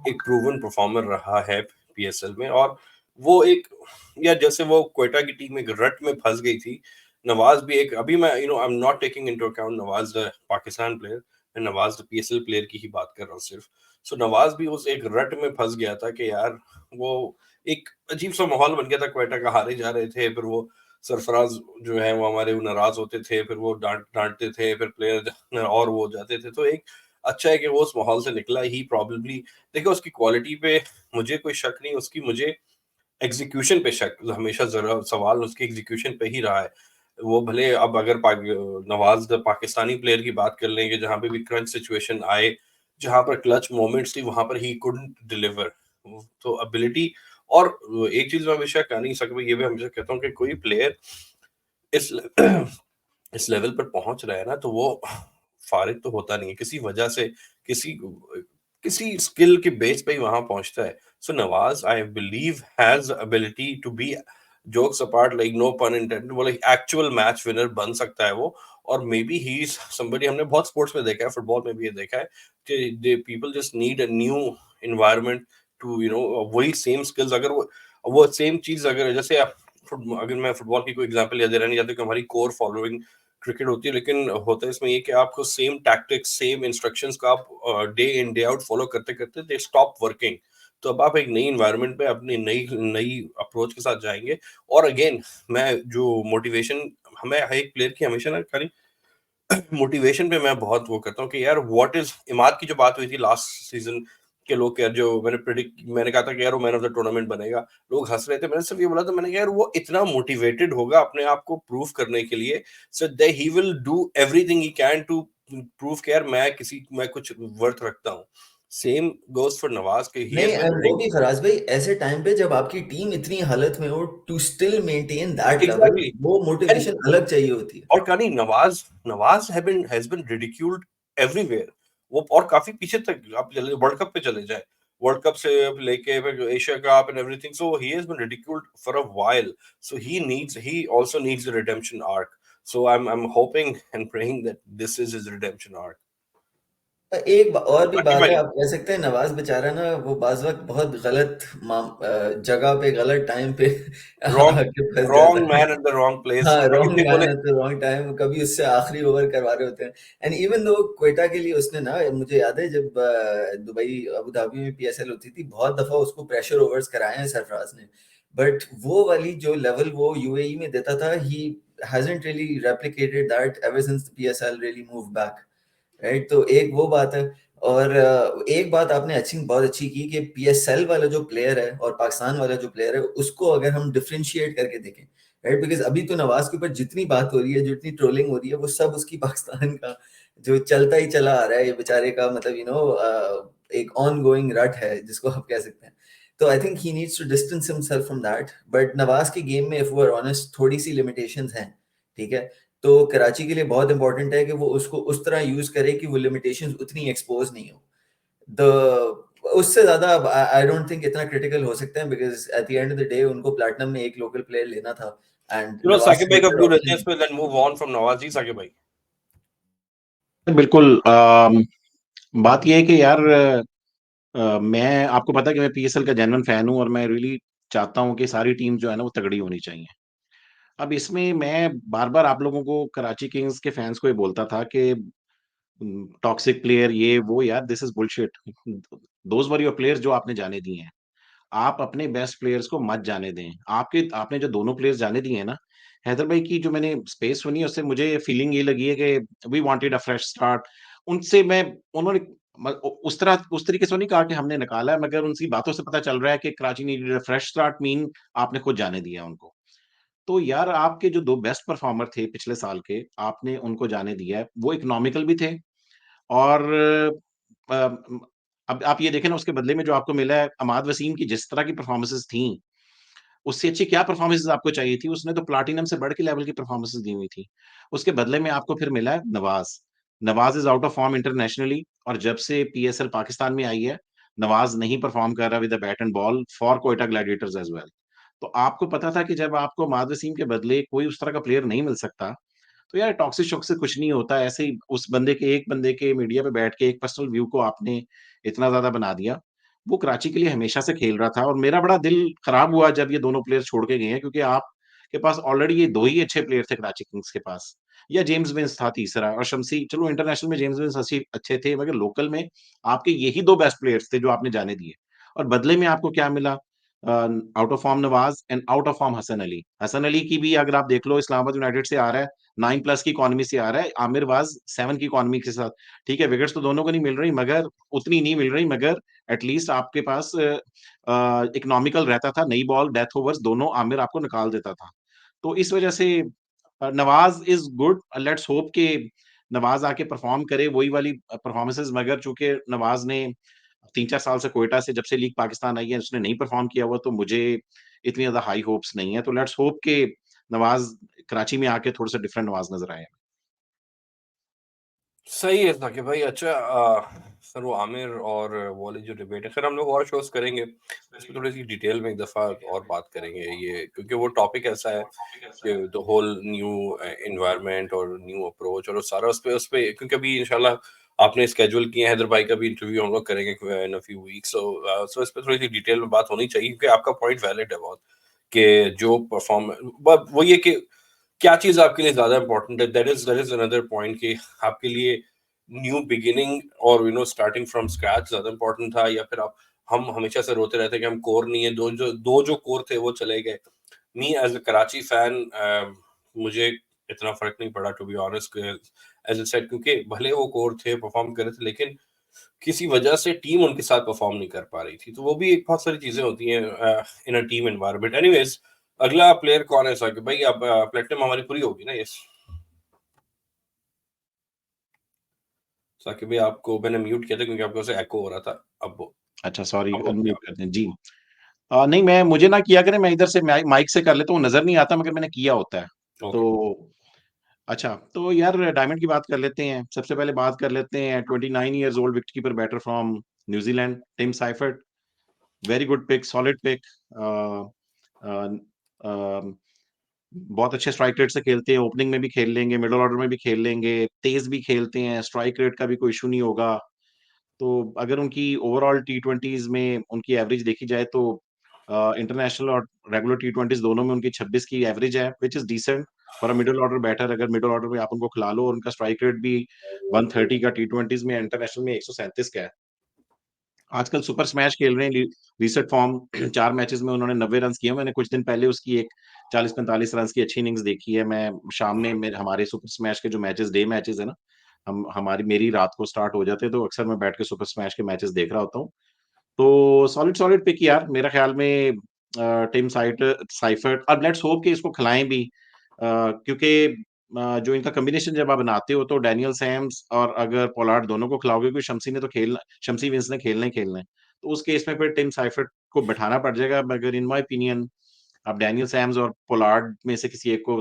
एक प्रूवन परफॉर्मर रहा है पीएसएल में, और वो एक या जैसे वो क्वेटा की टीम एक रट में फंस गई थी, नवाज भी एक, अभी मैं I am not taking into account Nawaz the Pakistan player, मैं नवाज द पीएसएल प्लेयर की ही बात कर रहा हूँ सिर्फ। सो नवाज भी उस एक रट में फंस गया था कि यार वो एक अजीब सा माहौल बन गया था, क्वेटा का हारे जा रहे थे, फिर वो सरफराज जो है वो हमारे नाराज होते थे, फिर वो डांटते थे, फिर प्लेयर और वो हो जाते थे। तो एक अच्छा है कि वो उस माहौल से निकला ही प्रॉब्लली। देखो उसकी क्वालिटी पे मुझे कोई शक नहीं, उसकी मुझे एग्जीक्यूशन पे शक हमेशा जरा सवाल उसके एग्जीक्यूशन पे ही रहा है। वो भले अब अगर नवाज द पाकिस्तानी प्लेयर की बात कर लेंगे, जहां पे भी क्रंच सिचुएशन आए, जहां पर क्लच मोमेंट्स थी, वहां पर ही कुडंट डिलीवर। तो एबिलिटी, और एक चीज मैं हमेशा कह नहीं सकता, ये भी हमेशा कहता हूँ कि कोई प्लेयर इस इस लेवल पर पहुंच रहा है ना, तो वो फारिग तो होता नहीं है किसी वजह से, किसी किसी स्किल के बेस पे ही वहां पहुंचता है। So Nawaz I believe has ability to be, jokes apart, like no pun intended, वो लाइक एक्चुअल मैच विनर बन सकता है वो। और maybe he is somebody, हमने बहुत स्पोर्ट्स में देखा है, फुटबॉल में भी ये देखा है कि they people just need a new environment to वही सेम स्किल्स, अगर वो सेम चीज, अगर जैसे अगर मैं फुटबॉल की कोई एग्जांपल दे रहा नहीं चाहता कि हमारी कोर फॉलोइंग क्रिकेट होती है, लेकिन होता है इसमें ये कि आपको सेम टैक्टिक्स, सेम इंस्ट्रक्शंस का आप day in day out follow करते करते दे स्टॉप वर्किंग। तो अब आप एक नई एनवायरनमेंट में अपनी नई नई अप्रोच के साथ जाएंगे। और अगेन, मैं जो मोटिवेशन हमें एक प्लेयर की हमेशा ना खाली मोटिवेशन पे मैं बहुत वो करता हूँ कि यार व्हाट इज, इमाद की जो बात हुई थी लास्ट सीजन के, लोग यार जो मैंने कहा था कि यार वो मैन ऑफ द टूर्नामेंट बनेगा, लोग हंस रहे थे, मैंने सिर्फ ये बोला था, मैंने कहा यार वो इतना मोटिवेटेड होगा अपने आप को प्रूव करने के लिए, so that he will do everything he can to prove कि यार मैं कुछ वर्थ रखता हूँ। सेम गोस फॉर नवाज के ही नहीं, हैज बीन वो भी फराज भाई ऐसे टाइम पे जब आपकी टीम इतनी हालत में हो, to still maintain that level, exactly. वो मोटिवेशन अलग चाहिए होती है। और कहानी Nawaz Nawaz has been ridiculed everywhere. वो और काफी पीछे तक आप चले, वर्ल्ड कप पे चले जाए, वर्ल्ड कप से लेके फिर Asia cup and everything, so he has been ridiculed for a while. So he also needs the redemption arc. So I am hoping and praying that this is his redemption arc. और भी बाकी बात है, भाई, आप कह सकते हैं नवाज बेचारा ना वो बाज वक्त बहुत गलत जगह पे गलत टाइम पे आके फंस जाता रॉन्ग है। Man at the wrong place. हाँ, रॉन्ग किसी मैन बोले एट द रॉन्ग टाइम, कभी उससे आखिरी ओवर करवा रहे होते हैं। एंड इवन दो क्वेटा के लिए उसने ना, मुझे याद है जब दुबई अबू धाबी में पीएसएल होती थी, बहुत दफा उसको प्रेशर ओवर्स कराए हैं सरफराज ने, बट वो वाली जो लेवल वो यूएई में देता था, ही hasn't really replicated that ever since the PSL really moved back, right. तो एक वो बात है। और एक बात आपने बहुत अच्छी की कि पीएसएल वाला जो प्लेयर है और पाकिस्तान वाला जो प्लेयर है, उसको अगर हम डिफरेंशिएट करके देखें, राइट? बिकॉज अभी तो नवाज के ऊपर जितनी बात हो रही है, जितनी ट्रोलिंग हो रही है, वो सब उसकी पाकिस्तान का जो चलता ही चला आ रहा है, ये बेचारे का मतलब एक ऑन गोइंग रट है जिसको आप कह सकते हैं। तो I think he needs to distance himself from that. But Nawaz के गेम में इफ वी आर ऑनेस्ट थोड़ी सी लिमिटेशंस हैं, ठीक है? तो कराची के लिए बहुत इंपॉर्टेंट है कि वो उसको उस तरह यूज करे कि वो लिमिटेशंस उतनी एक्सपोज नहीं हो। उससे ज्यादा आई डोंट थिंक इतना क्रिटिकल हो सकते हैं, because at the end of the day उनको प्लैटिनम में एक लोकल प्लेयर लेना था, एंड चलो नवाज साकिब से भाई कब बेटर क्यों रहते हैं ऑप्शन। इस पे, then move on from Nawaz ji. Saqib भाई बिल्कुल। बात यह है कि यार मैं आपको पता है कि मैं पीएसएल का जेन्युइन फैन हूं और मैं रियली चाहता हूं कि सारी टीम जो है ना वो तगड़ी होनी चाहिए। अब इसमें मैं बार बार आप लोगों को, कराची किंग्स के फैंस को ये बोलता था कि टॉक्सिक प्लेयर ये वो, यार this is bullshit. Those were your players जो आपने जाने दिए हैं। आप अपने बेस्ट प्लेयर्स को मत जाने दें। आपने जो दोनों प्लेयर्स जाने दिए हैं ना, हैदर भाई की जो मैंने स्पेस सुनी है उससे मुझे फीलिंग ये लगी है कि we wanted a fresh start. उनसे मैं उन्होंने उस तरीके से नहीं कहा कि हमने निकाला है, मगर उनकी बातों से पता चल रहा है कि Karachi needed a fresh start, mean आपने खुद जाने दिया उनको। तो यार आपके जो 2 बेस्ट परफॉर्मर थे पिछले साल के, आपने उनको जाने दिया है। वो इकोनॉमिकल भी थे और अ, अब आप ये देखें ना, उसके बदले में जो आपको मिला है, अमाद वसीम की जिस तरह की परफॉर्मेंसेज़ थी, उससे अच्छी क्या परफॉर्मेंसेज़ आपको चाहिए थी? उसने तो प्लैटिनम से बढ़ के लेवल की परफॉर्मेंसेज़ दी हुई थी। उसके बदले में आपको फिर मिला है Nawaz. Nawaz is out of form internationally, और जब से पीएसएल पाकिस्तान में आई है, नवाज़ नहीं परफॉर्म कर रहा with the bat and ball for Quetta Gladiators as well. तो आपको पता था कि जब आपको अमाद वसीम के बदले कोई उस तरह का प्लेयर नहीं मिल सकता, तो यार टॉक्सिक-शॉक्सिक कुछ नहीं होता। ऐसे ही उस एक बंदे के मीडिया पे बैठ के एक पर्सनल व्यू को आपने इतना ज़्यादा बना दिया। वो कराची के लिए हमेशा से खेल रहा था और मेरा बड़ा दिल खराब हुआ जब ये दोनों प्लेयर्स छोड़ के गए हैं, क्योंकि आपके पास ऑलरेडी ये 2 ही अच्छे प्लेयर थे कराची किंग्स के पास, या जेम्स विंस था तीसरा, और शम्सी। चलो इंटरनेशनल में जेम्स विंस अच्छे थे, मगर लोकल में आपके यही 2 बेस्ट प्लेयर्स थे जो आपने जाने दिए। और बदले में आपको क्या मिला? Out of form Nawaz and out of form Hasan Ali. Hasan Ali की भी अगर आप देख लो, इस्लामाबाद यूनाइटेड से आ रहा है, 9 प्लस की इकोनॉमी से आ रहा है, आमिर वाज 7 की इकोनॉमी के साथ। ठीक है, विकेट्स तो दोनों को नहीं मिल रही, मगर उतनी नहीं मिल रही, मगर एटलीस्ट आपके पास इकोनॉमिकल रहता था, नई बॉल, डेथ ओवर्स दोनों आमिर आपको निकाल देता था। तो इस वजह से नवाज़ इज़ गुड। लेट्स होप कि नवाज़ आके परफॉर्म करे वही वाली परफॉर्मेंसेज़, मगर चूँकि नवाज़ ने 3-4 साल से क्वेटा से, जब से लीग पाकिस्तान आई है, उसने नहीं परफॉर्म किया हुआ, तो मुझे इतनी ज़्यादा हाई होप्स नहीं है। तो लेट्स होप कि नवाज़ कराची में आके थोड़ा-सा डिफरेंट नवाज़ नज़र आए। सही है साकिब भाई। अच्छा सर वो आमिर और वो वाली जो डिबेट है, खैर हम लोग और शोज करेंगे इसमें, थोड़ी सी डिटेल में एक दफा और बात करेंगे ये, क्योंकि वो टॉपिक ऐसा है कि द होल न्यू एनवायरनमेंट और न्यू अप्रोच और वो सारा उस पे क्योंकि अभी इंशाल्लाह आपने स्केड्यूल किए हैं, हैदर भाई का भी इंटरव्यू हम लोग करेंगे इन अ फ्यू वीक्स। सो इस पे थोड़ी सी डिटेल में बात होनी चाहिए, क्योंकि आपका पॉइंट वैलिड है बहुत कि जो परफॉर्म वो ये कि क्या चीज आपके लिए ज्यादा इंपॉर्टेंट है, दैट इज अनदर पॉइंट कि आपके लिए न्यू बिगिनिंग और स्टार्टिंग फ्रॉम स्क्रैच ज्यादा इंपॉर्टेंट था, या फिर आप हम हमेशा से रोते रहते हैं कि हम कोर नहीं है, दो जो कोर थे वो चले गए। Me as a Karachi fan मुझे इतना फर्क नहीं पड़ा to be honest, as a said, क्योंकि भले वो कोर थे परफॉर्म कर रहे थे, लेकिन किसी वजह से टीम उनके साथ परफॉर्म नहीं कर पा रही थी, तो वो भी एक बहुत सारी चीजें होती हैं इन अ टीम एनवायरनमेंट। एनीवेज, अगला प्लेयर कौन है साकिब भाई? अब प्लेटिनम हमारी पूरी होगी ना? यस साकिब भाई, आपको मैंने म्यूट किया था क्योंकि आपको से एको हो रहा था। अब अच्छा, सॉरी, अब ओके। अनम्यूट कर दें। जी। नहीं, मैं मुझे ना किया करें, मैं इधर से माइक से कर लेता हूँ, नज़र नहीं आता, मगर मैंने किया होता है। ओके। तो अच्छा, तो यार डायमंड की बात कर लेते हैं। सबसे पहले बात कर लेते हैं 29 years old wicketkeeper batter from New Zealand, Tim Seifert. Very good pick, solid pick. बहुत अच्छे स्ट्राइक रेट से खेलते हैं, ओपनिंग में भी खेल लेंगे, मिडल ऑर्डर में भी खेल लेंगे, तेज भी खेलते हैं, स्ट्राइक रेट का भी कोई इशू नहीं होगा। तो अगर उनकी ओवरऑल टी20s में उनकी एवरेज देखी जाए, तो इंटरनेशनल और रेगुलर टी20s दोनों में उनकी 26 की एवरेज है, which is decent for a middle order batter. अगर मिडल ऑर्डर में आप उनको खिला लो, और उनका स्ट्राइक रेट भी 130 का टी20s में, इंटरनेशनल में 137 का है। आजकल सुपर स्मैश खेल रहे हैं, रीसेंट फॉर्म 4 मैचेस में उन्होंने 90 रन्स किए हैं। मैंने कुछ दिन पहले उसकी एक 40-45 रन्स की अच्छी इनिंग्स देखी है। मैं शाम में हमारे सुपर स्मैश के जो मैचेस, डे मैचेस है ना, हमारी मेरी रात को स्टार्ट हो जाते हैं, तो अक्सर मैं बैठ के सुपर स्मैश के मैचेस देख रहा होता हूँ। तो सॉलिड सॉलिड पिक यार, मेरा ख्याल में टिम साइफर्ट, और लेट्स होप कि इसको खिलाएं भी, क्योंकि जो इनका कॉम्बिनेशन जब आप बनाते हो तो डैनियल सैम्स और अगर पोलार्ड दोनों को खिलाओगे, क्योंकि शमसी विंस ने खेलना ही खेलना है, तो उस केस में फिर टिम साइफर्ट को बैठाना पड़ जाएगा। मगर इन माय ओपिनियन आप डैनियल सैम्स और पोलार्ड में से किसी एक को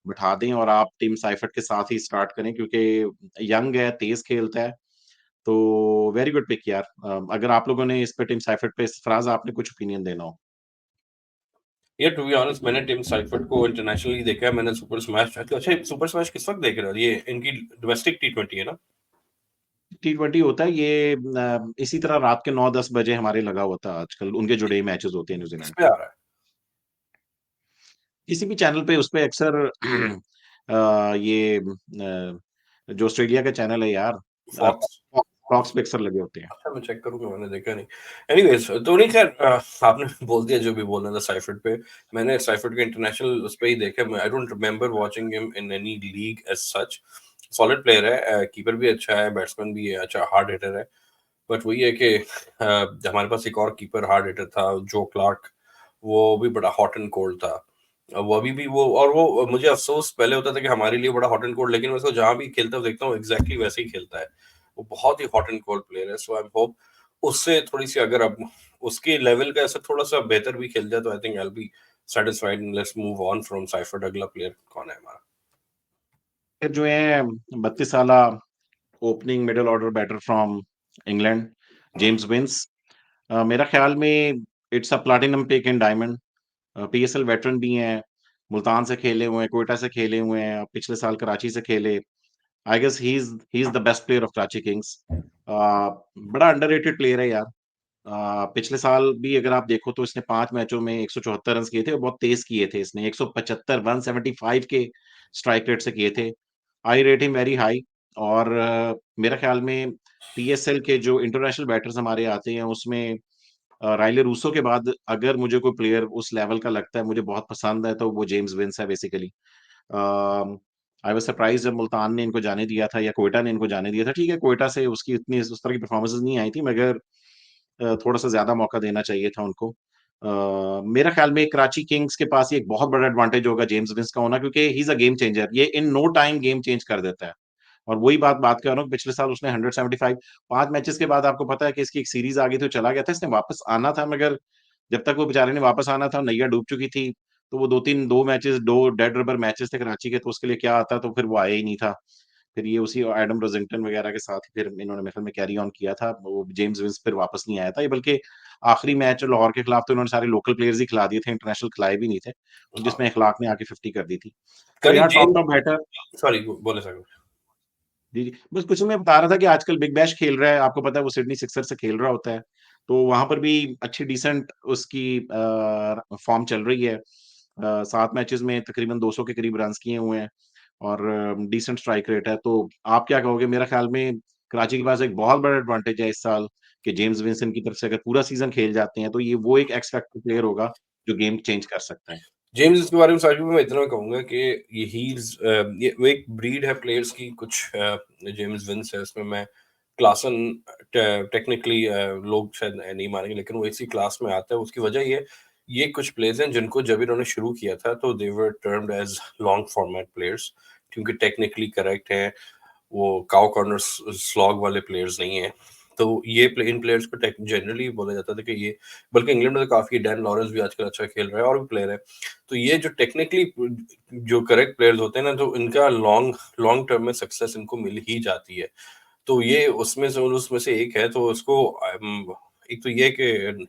बिठा दें और आप टिम साइफर्ट के साथ ही स्टार्ट करें, क्योंकि यंग है, तेज खेलता है। तो वेरी गुड पिक यार। अगर आप लोगों ने इस पे टिम साइफर्ट पे, फराज आपने कुछ ओपिनियन देना हो। ये टू बी ऑनेस्ट मैंने टिम साइफर्ट को इंटरनेशनली देखा है, मैंने सुपर स्मैश। अच्छा, सुपर स्मैश किस वक्त देख रहे हो? ये इनकी डोमेस्टिक टी20 है ना? T20 होता है ये, इसी तरह रात के 9-10 बजे हमारे लगा होता है आजकल, उनके जो डे मैचेस होते हैं किस न्यूजीलैंड पे के। आ रहा है? किसी भी चैनल पे, उस पे अक्सर ये जो ऑस्ट्रेलिया का चैनल है यार, फॉक्स? फॉक्स पे अक्सर लगे होते हैं। अच्छा, मैं चेक करूंगा, मैंने देखा नहीं। एनीवेज, तो नहीं, खैर, आपने बोल दिया जो भी बोलना था साइफर्ट पे। मैंने साइफर्ट के इंटरनेशनल उस पे ही देखा। I don't remember watching him in any league as such. Solid player है, कीपर भी अच्छा है, बैट्समैन भी है, अच्छा हार्ड हिटर है। बट वही है कि हमारे पास एक और कीपर हार्ड हिटर था, जो क्लार्क। वो भी बड़ा हॉट एंड कोल्ड था। वो अभी भी वो, और वो मुझे अफसोस पहले होता था कि हमारे लिए बड़ा हॉट एंड कोल्ड, लेकिन मैं उसको जहां भी खेलता हूँ देखता हूँ एग्जैक्टली वैसे ही खेलता है। वो बहुत ही हॉट एंड कोल्ड प्लेयर है। सो आई होप उससे थोड़ी सी, अगर अब उसके लेवल का ऐसा थोड़ा सा बेहतर भी खेल जाए, तो I think I will be satisfied and let's move on from Seifert. अगला प्लेयर कौन है हमारा? फिर जो है 32 साला opening middle order batter from England, James Vince. मेरा ख्याल में it's a platinum pick in diamond. PSL veteran भी हैं, मुल्तान से खेले हुए हैं, क्वेटा से खेले हुए हैं, पिछले साल कराची से खेले। I guess he is the best player of Karachi Kings. बड़ा अंडररेटेड प्लेयर है यार। पिछले साल भी अगर आप देखो तो इसने 5 मैचों में 174 रन किए थे और बहुत तेज किए थे इसने। 175 175 के स्ट्राइक रेट से किए थे। आई रेट हिम वेरी हाई। और मेरा ख्याल में पीएसएल के जो इंटरनेशनल बैटर्स हमारे आते हैं उसमें राइले रूसो के बाद अगर मुझे कोई प्लेयर उस लेवल का लगता है, मुझे बहुत पसंद है, तो वो जेम्स विंस है बेसिकली। आई वाज सरप्राइज्ड जब मुल्तान ने इनको जाने दिया था या क्वेटा ने इनको जाने दिया था। ठीक है, क्वेटा से उसकी इतनी उस तरह की परफॉर्मेंसेस नहीं आई थी, मगर थोड़ा-सा ज़्यादा मौका देना चाहिए था उनको। मेरा ख्याल में कराची किंग्स के पास ये एक बहुत बड़ा एडवांटेज होगा जेम्स विंस का होना, क्योंकि he is a game changer. ये in no time game change कर देता है। और वही बात कर रहा हूँ, पिछले साल उसने 175, 5 मैचेस के बाद आपको पता है कि इसकी एक सीरीज़ आ गई थी, वो चला गया था। इसने वापस आना था, मगर जब तक वो बेचारे ने वापस आना था, नैया डूब चुकी थी। तो वो 2 मैचेस, 2 डेड रबर मैचेस थे कराची के, तो उसके लिए क्या आता, तो फिर वो आया ही नहीं था। फिर ये उसी एडम रोज़िंगटन वगैरह के साथ फिर इन्होंने मेरे ख्याल में कैरी ऑन किया था। वो जेम्स विंस फिर वापस नहीं आया था। ये बल्कि आखिरी मैच लाहौर के खिलाफ तो उन्होंने सारे लोकल प्लेयर्स ही खिला दिए थे, इंटरनेशनल खिलाए भी नहीं थे, हाँ, जिसमें इखलाक ने आके 50 कर दी थी। तो करीब यार top James. Two batter. Sorry, बोले सर। जी, जी। बस कुछ मैं बता रहा था कि आजकल बिग बैश खेल रहा है, आपको पता है वो सिडनी सिक्सर्स से खेल रहा होता है। तो वहाँ पर भी अच्छी डिसेंट उसकी फ़ॉर्म चल रही है। 7 मैचेज़ में तकरीबन 200 के करीब रन्स किए हुए हैं और डिसेंट स्ट्राइक रेट है। तो आप क्या कहोगे? मेरा ख़्याल में कराची के पास एक बहुत बड़ा एडवांटेज है इस साल कि जेम्स विंसन की तरफ से अगर पूरा सीज़न खेल जाते हैं, तो ये वो एक एक्स फैक्टर प्लेयर होगा, जो गेम चेंज कर सकता है। जेम्स के बारे में साकिब, मैं इतना कहूंगा कि ये ये वो एक ब्रीड है प्लेयर्स की, कुछ जेम्स विंस है इसमें। मैं क्लासन टेक्निकली लोग शायद नहीं मानेंगे, लेकिन वो इसी क्लास में आता है। उसकी वजह ये कुछ प्लेयर्स हैं जिनको जब इन्होंने शुरू किया था तो they were termed as long format players, क्योंकि टेक्निकली करेक्ट हैं। वो काउ कॉर्नर स्लॉग वाले प्लेयर्स नहीं है। तो ये इन प्लेयर्स को जनरली बोला जाता था कि ये, बल्कि इंग्लैंड में तो काफी, डैन लॉरेंस भी आजकल अच्छा खेल रहा है और भी प्लेयर है। तो ये जो टेक्निकली जो करेक्ट प्लेयर्स होते हैं ना, तो इनका लॉन्ग लॉन्ग टर्म में सक्सेस इनको मिल ही जाती है। तो ये उसमें से एक है। तो उसको एक तो ये कि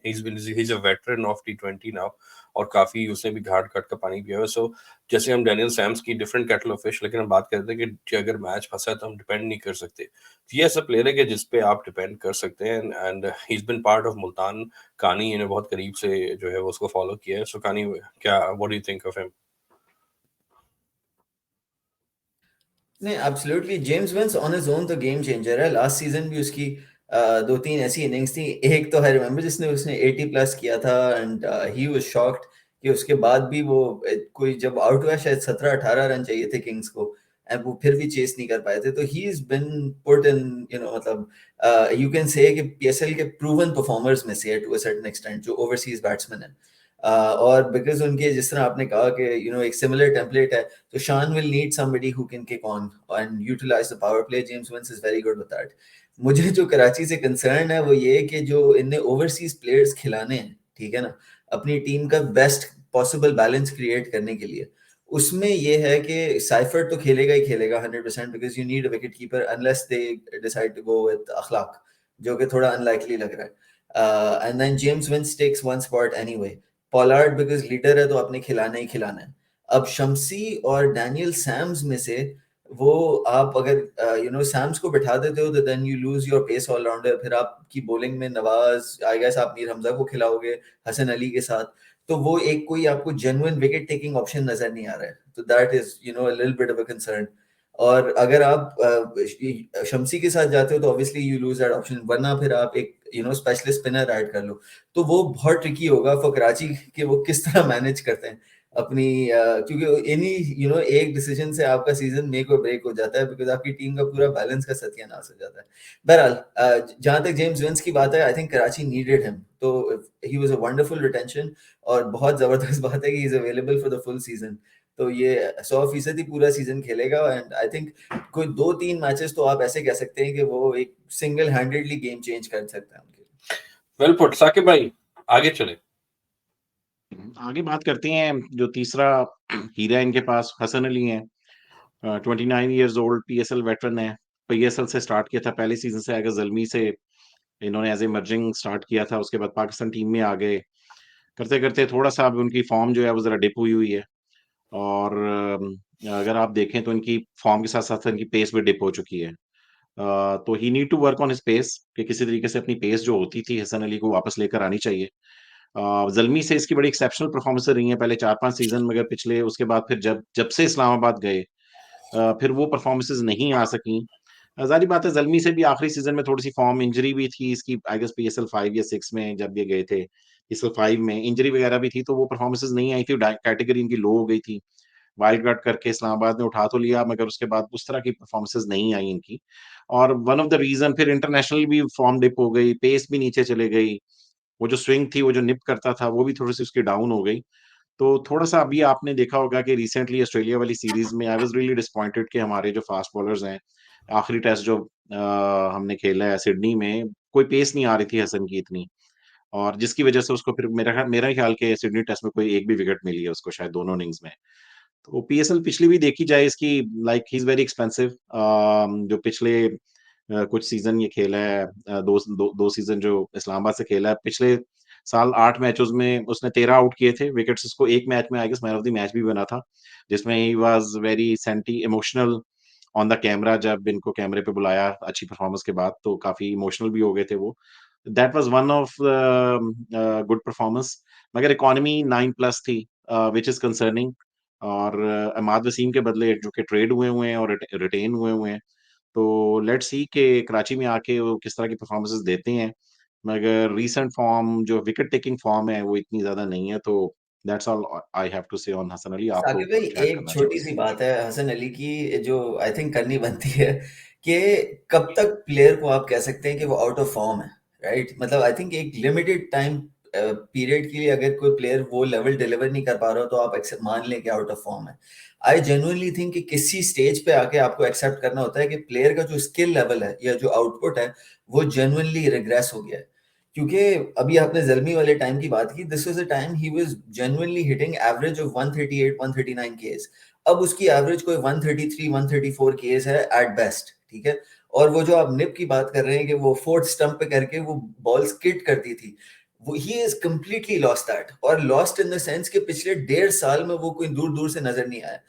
he is a veteran of T20 now, और काफी उसने भी घाट घाट का पानी पिया है। सो जैसे हम डैनियल सैम्स की डिफरेंट कैटल ऑफ फिश, लेकिन हम बात करते हैं कि अगर मैच फंसा है तो हम डिपेंड नहीं कर सकते। तो ये ऐसा प्लेयर है कि जिस पे आप डिपेंड कर सकते हैं। And he is been part of Multan. कानी ने बहुत करीब से जो है वो उसको फॉलो किया है। सो कानी, क्या, what do you think of him? नहीं, absolutely James Vince on his own तो गेम चेंजर है। लास्ट सीजन भी उसकी 2-3 ऐसी इनिंग्स थी। एक तो आई रिमेंबर जिसने उसने 80 प्लस किया था, एंड ही वाज शॉक्ड कि उसके बाद भी वो कोई जब आउट हुआ, शायद 17-18 रन चाहिए थे किंग्स को, एंड वो फिर भी चेस नहीं कर पाए थे। तो he is been put in, मतलब यू कैन से कि पीएसएल के प्रूवन परफॉर्मर्स में से टू अ सर्टेन एक्सटेंट, जो ओवरसीज बैट्समैन है। और बिकॉज उनके जिस तरह आपने कहा कि एक सिमिलर टेम्पलेट है, तो Shan will need somebody who can kick on and utilise the power play. James Vince is very good with that. मुझे जो कराची से कंसर्न है वो ये कि जो इनने ओवरसीज प्लेयर्स खिलाने हैं, ठीक है ना, अपनी टीम का बेस्ट पॉसिबल बैलेंस क्रिएट करने के लिए, उसमें ये है कि साइफर तो खेलेगा ही खेलेगा 100%, because you need a wicket keeper unless they decide to go with Akhlaq, जो कि थोड़ा अनलाइकली लग रहा है. And then James Vince takes one spot anyway. Pollard because leader है तो आपने खिलाना ही खिलाना है. अब शम्सी और डैनियल सैम्स में से वो आप अगर सैम्स को बिठा देते हो तो then you lose your pace allrounder. फिर आपकी बॉलिंग में नवाज, आई गेस आप मीर हमजा को खिलाओगे हसन अली के साथ, तो वो एक कोई आपको जेन्युइन विकेट टेकिंग ऑप्शन नजर नहीं आ रहा है. तो that is a little bit of a concern. और अगर आप शम्सी के साथ जाते हो तो obviously you lose that option, वरना फिर आप एक स्पेशलिस्ट स्पिनर ऐड कर लो. तो वो बहुत ट्रिकी होगा फॉर कराची कि वो किस तरह मैनेज करते हैं अपनी क्योंकि इन्हीं एक डिसीजन से आपका सीजन मेक और ब्रेक हो जाता है, बिकॉज आपकी टीम का पूरा बैलेंस का सत्यानाश हो जाता है. बहरहाल जहां तक जेम्स विंस की बात है, I think Karachi needed him, तो he was a wonderful retention. और बहुत जबरदस्त बात है कि he is available for the full season. तो ये 100% ही पूरा सीजन खेलेगा. एंड आई थिंक कोई 2-3 मैचेस तो आप ऐसे कह सकते हैं कि वो एक सिंगल हैंडेडली गेम चेंज कर सकता है उनके लिए. Well put. साकिब भाई आगे चले. आगे बात करते हैं. जो तीसरा हीरा इनके पास हसन अली हैं. 29 ईयर्स ओल्ड, पीएसएल वेटरन है. पीएसएल से स्टार्ट किया था पहले सीजन से, आगे जल्मी से इन्होंने एज इमर्जिंग स्टार्ट किया था. उसके बाद पाकिस्तान टीम में आ गए. करते करते थोड़ा सा अब उनकी फॉर्म जो है वो जरा डिप हुई हुई है. और अगर आप देखें तो इनकी फॉर्म के साथ साथ इनकी पेस भी डिप हो चुकी है. तो he need to work on his pace, कि किसी तरीके से अपनी पेस जो होती थी हसन अली को वापस लेकर आनी चाहिए. जल्मी से इसकी बड़ी एक्सेप्शनल परफॉर्मेंस रही है पहले 4-5 सीजन, मगर पिछले उसके बाद फिर जब जब से इस्लामाबाद गए फिर वो परफॉर्मेंसेज नहीं आ सकी. जाहिर बात है जल्मी से भी आखिरी सीजन में थोड़ी सी फॉर्म इंजरी भी थी इसकी, आई गेस पीएसएल 5 या 6 में जब ये गए थे. पीएसएल 5 में इंजरी वगैरह भी थी, तो वो परफॉर्मेंसेज नहीं आई थी. कैटेगरी इनकी लो हो गई थी. वाइल्ड कार्ड करके इस्लामाबाद ने उठा तो लिया, मगर उसके बाद उस तरह की परफॉर्मेंसेज नहीं आई इनकी. और वन ऑफ द रीजन फिर इंटरनेशनल भी फॉर्म डिप हो गई, पेस भी नीचे चले गई. वो जो स्विंग थी, वो जो निप करता था, वो भी थोड़ी-सी उसकी डाउन हो गई. तो थोड़ा-सा अभी आपने देखा होगा कि रिसेंटली ऑस्ट्रेलिया वाली सीरीज़ में आई वाज़ रियली डिसअपॉइंटेड कि हमारे जो फास्ट बॉलर्स हैं, आखिरी टेस्ट जो हमने खेला है सिडनी में, कोई पेस नहीं आ रही थी हसन की इतनी. और जिसकी वजह से उसको फिर मेरा ख्याल कि सिडनी टेस्ट में कोई एक भी विकेट मिली है उसको शायद दोनों इनिंग्स में. तो पीएसएल पिछली भी देखी जाए इसकी, like he is very expensive. जो पिछले कुछ सीज़न ये खेला है, 2 सीज़न जो इस्लामाबाद से खेला है, पिछले साल 8 मैचेस में उसने 13 आउट किए थे विकेट्स. उसको एक मैच में I guess man of the match भी बना था, जिसमें he was very senti emotional on the camera. जब इनको कैमरे पे बुलाया अच्छी परफॉर्मेंस के बाद, तो काफ़ी इमोशनल भी हो गए थे वो. That was one of good performance. मगर इकोनॉमी 9+ थी, व्हिच इज़ कंसर्निंग. और अमाद वसीम के बदले जो कि ट्रेड हुए हैं और रिटेन हुए हैं. तो लेट्स सी कि कराची में आके वो किस तरह की परफॉर्मेंसेस देते हैं. मगर रीसेंट फॉर्म जो विकेट टेकिंग फॉर्म है वो इतनी ज्यादा नहीं है. तो that's all I have to say on Hasan Ali. आपको साकिब भाई कुछ ऐड एक करना छोटी चाहोगे? सी बात है हसन अली की, जो आई थिंक करनी बनती है, कि कब तक प्लेयर को आप कह सकते हैं कि वो आउट ऑफ फॉर्म है, राइट? मतलब आई थिंक एक लिमिटेड टाइम पीरियड के लिए अगर कोई प्लेयर वो लेवल डिलीवर नहीं कर पा रहा हो तो आप मान लें कि आउट ऑफ फॉर्म है. आई जेन्युइनली थिंक कि किसी स्टेज पे आके आपको एक्सेप्ट करना होता है कि प्लेयर का जो स्किल लेवल है या जो आउटपुट है वो जेन्युइनली रिग्रेस हो गया है. क्योंकि अभी आपने ज़ल्मी वाले टाइम की बात की, this was a time he was genuinely hitting average of 138 139 केस. अब उसकी एवरेज कोई 133 134 केस है एट बेस्ट, ठीक है? और वो जो आप निप की बात कर रहे हैं कि वो फोर्थ स्टंप पे करके वो बॉल स्किड करती थी, वो he is completely lost that. और लॉस्ट इन द सेंस कि पिछले 1.5 साल में वो कोई दूर दूर से नजर नहीं आया.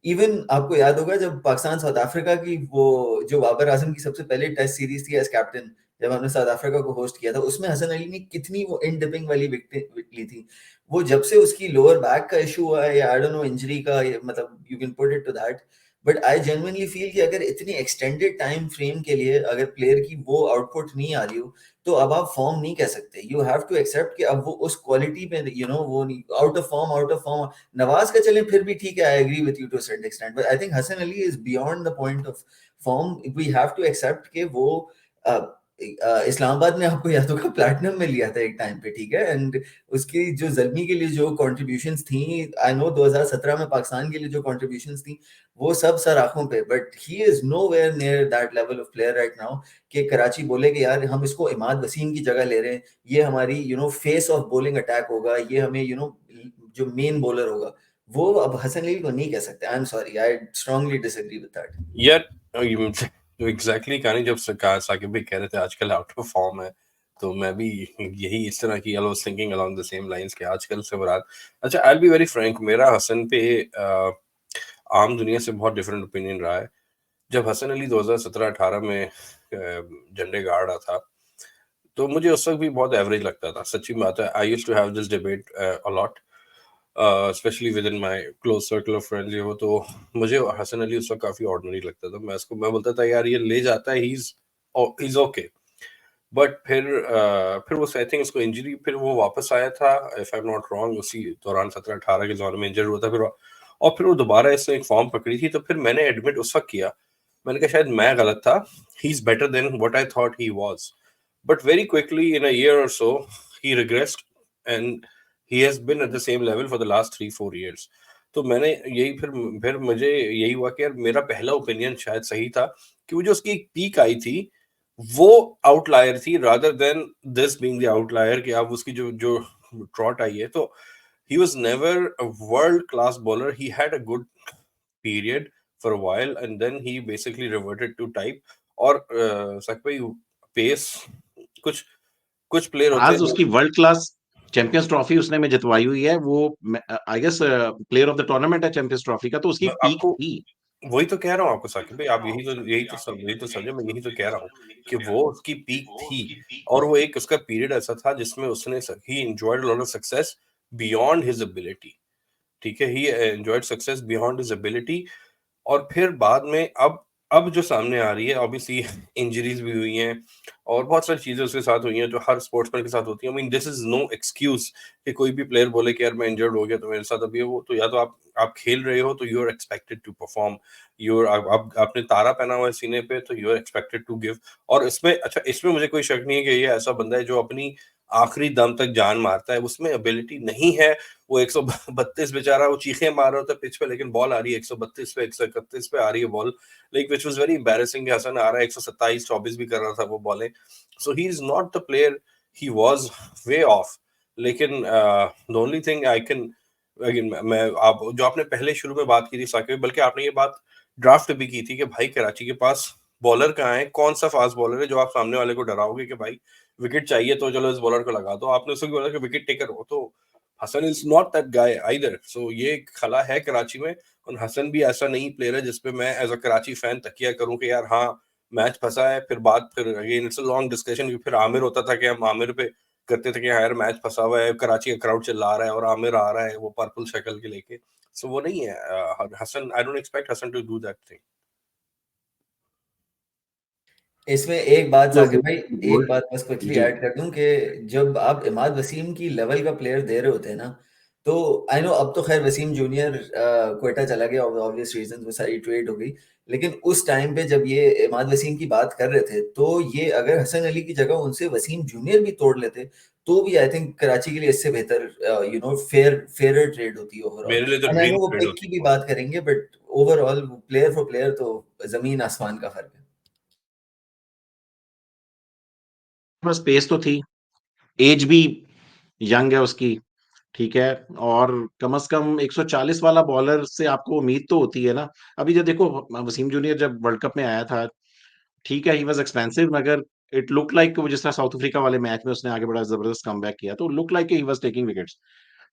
इवन आपको याद होगा जब पाकिस्तान साउथ अफ्रीका की वो जो बाबर आजम की सबसे पहले टेस्ट सीरीज थी एज कैप्टन, जब हमने साउथ अफ्रीका को होस्ट किया था, उसमें हसन अली ने कितनी वो इन डिपिंग वाली विकेट ली थी. वो जब से उसकी लोअर बैक का इशू हुआ है या आई डोंट नो इंजरी का, मतलब you can put it to that, but I genuinely feel कि अगर इतनी एक्सटेंडेड टाइम फ्रेम के लिए अगर प्लेयर की वो आउटपुट नहीं आ रही हो तो अब आप फॉर्म नहीं कह सकते. यू हैव टू एक्सेप्ट कि अब वो उस क्वालिटी पे वो आउट ऑफ फॉर्म. नवाज का चले फिर भी ठीक है, I agree with you to a certain extent, but I think Hasan Ali is beyond the point of form. We have to accept कि वो इस्लामाबाद ने आपको याद होगा प्लैटिनम में लिया था एक टाइम पे, ठीक है, एंड उसकी जो ज़ल्मी के लिए जो कंट्रीब्यूशंस थी, आई नो 2017 में पाकिस्तान के लिए जो कंट्रीब्यूशंस थी वो सब सर आंखों पे, but he is nowhere near that level of player right now कि कराची बोले कि यार हम इसको इमाद वसीम की जगह ले रहे हैं, ये हमारी फेस ऑफ बॉलिंग अटैक होगा, ये हमें जो मेन बॉलर होगा, वो अब हसन अली को नहीं कह सकते। I am sorry, I strongly disagree with that. यार एग्जैक्टली कहानी जब साकिब भाई कह रहे थे आजकल आउट ऑफ फॉर्म है, तो मैं भी यही इस तरह की I was thinking along the same lines के आजकल से मुराद। अच्छा, आई विल बी वेरी फ्रैंक, मेरा हसन पे आम दुनिया से बहुत डिफरेंट ओपिनियन रहा है। जब हसन अली 2017-18 में झंडे गाड़ रहा था, तो मुझे उस वक्त भी बहुत एवरेज लगता था, सच्ची बात है। I used to have this debate a lot, specially with in my close circle of friends. ये हो तो मुझे हसन अली उस वक्त काफी ऑर्डिनरी लगता था। मैं बोलता था यार ये ले जाता है, ही इज ओके। बट फिर वो आई थिंक उसको इंजरी, फिर वो वापस आया था if I am not wrong, उसी दौरान 17-18 के दौरान में इंजर्ड हुआ था। फिर वो दोबारा इसने एक फॉर्म पकड़ी थी, तो फिर मैंने एडमिट उस वक्त किया, मैंने कहा शायद मैं गलत था, he is better than what I thought he was. But very quickly in a year और सो ही regressed and he has been at the same level for the last 3-4 years. तो मैंने यही फिर मुझे यही हुआ कि यार मेरा पहला ओपिनियन शायद सही था, कि वो जो उसकी एक पीक आई थी वो आउटलायर थी, rather than this being the outlier, कि अब उसकी जो जो ट्रॉट आई है। तो he was never a world class bowler, he had a good period for a while and then he basically reverted to type। और भाई पेस, कुछ कुछ प्लेयर होते आज हैं उसकी वर्ल्ड क्लास चैंपियंस ट्रॉफी उसने में जितवाई हुई है, वो I guess player of the tournament है चैंपियंस ट्रॉफी का, तो उसकी पीक आपको थी। वही तो कह रहा हूँ आपको साकिब भाई, आप यही तो समझे, मैं यही तो कह रहा हूँ कि वो उसकी पीक थी। और वो एक उसका पीरियड ऐसा था जिसमें उसने ही enjoyed a lot of success beyond his ability. ठीक है, ही enjoyed success beyond his ability. और फिर बाद में अब जो सामने आ रही है, ऑब्वियसली इंजरीज भी हुई हैं और बहुत सारी चीजें उसके साथ हुई हैं जो हर स्पोर्ट्समैन के साथ होती हैं। I mean this is no excuse कि कोई भी प्लेयर बोले कि यार मैं इंजर्ड हो गया तो मेरे साथ अभी है वो, तो या तो आप खेल रहे हो तो you are expected to perform, आपने तारा पहना हुआ है सीने पे तो you are expected to give. और इसमें मुझे कोई शक नहीं है कि ये ऐसा बंदा है जो अपनी आखिरी दम तक जान मारता है, उसमें एबिलिटी नहीं है। वो 132 बेचारा वो चीखें मार रहा होता है पिच पे, लेकिन बॉल आ रही है 132 पे, 131 पे आ रही है ball, like which was very embarrassing. Hasan आ रहा है 127-24 भी कर रहा था वो बॉलें। So he is not the player he was, way off. लेकिन the only thing I can, again मैं आप जो आपने पहले शुरू में बात की थी साकिब, बल्कि आपने ये बात ड्राफ्ट भी की थी कि भाई कराची के पास बॉलर कहाँ है, कौन सा फास्ट बॉलर है जो आप सामने वाले को डराओगे कि भाई विकेट चाहिए तो चलो इस बॉलर को लगा दो। आपने उसको बोला कि विकेट टेकर हो, तो Hasan is not that guy either. So ये एक खला है कराची में, और हसन भी ऐसा नहीं प्लेयर है जिसपे मैं एज अ कराची फैन तकिया करूं कि यार हाँ मैच फंसा है। फिर again it's a long discussion, फिर आमिर होता था कि हम आमिर पे करते थे कि हाँ यार मैच फंसा हुआ है, कराची का क्राउड चिल्ला रहा है और आमिर आ रहा है वो पर्पल शक्ल के लेके। सो वो नहीं है Hasan, I don't expect Hasan to do that thing. इसमें एक बात जो साकिब भाई, एक बात बस क्विकली जी ऐड कर दूं कि जब आप इमाद वसीम की लेवल का प्लेयर दे रहे होते हैं ना, तो आई नो अब तो खैर वसीम जूनियर क्वेटा चला गया, ऑब्वियस रीजन, वो सारी ट्रेड हो गई, लेकिन उस टाइम पे जब ये इमाद वसीम की बात कर रहे थे, तो ये अगर हसन अली की जगह उनसे वसीम जूनियर भी तोड़ लेते तो भी आई थिंक कराची के लिए इससे बेहतर फेयर ट्रेड होती है ओवरऑल। मेरे लिए तो एंड आई ड्रीम नो वो ट्रेड पिक की होती भी है। बात करेंगे, but overall player for player तो जमीन आसमान का फर्क है। पास पेस तो थी, एज भी यंग है उसकी, ठीक है, और कम से कम 140 वाला बॉलर से आपको उम्मीद तो होती है ना। अभी जो देखो, वसीम जूनियर जब वर्ल्ड कप में आया था, ठीक है, ही वाज एक्सपेंसिव, मगर इट लुक लाइक वो जिस तरह साउथ अफ्रीका वाले मैच में उसने आगे बड़ा जबरदस्त कमबैक किया, तो look like he was taking wickets.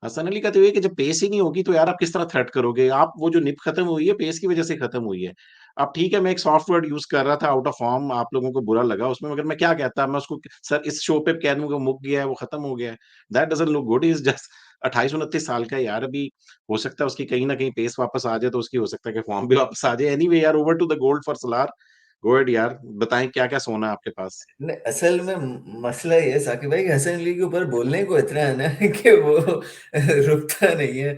Hasan Ali का तो ये है कि जब पेस ही नहीं होगी तो यार आप किस तरह थ्रेट करोगे? आप वो जो निप खत्म हुई है पेस की वजह से खत्म हुई है। अब ठीक है, मैं एक सॉफ्ट वर्ड यूज कर रहा था, आउट ऑफ फॉर्म, आप लोगों को बुरा लगा उसमें, मगर मैं क्या कहता, मैं उसको सर इस शो पे कह दूंगा मुक गया है, वो खत्म हो गया है। That doesn't look good, is just 28-29 साल का है यार अभी। हो सकता है उसकी कहीं ना कहीं पेस वापस आ जाए, तो उसकी हो सकता है कि फॉर्म भी वापस आ जाए। एनीवे यार, over to the gold for Salar. Go ahead यार, बताएं क्या क्या सोना है आपके पास। नहीं, असल में मसला ये है साकिब भाई, हसन अली के ऊपर बोलने को इतना है ना कि वो रुकता नहीं है।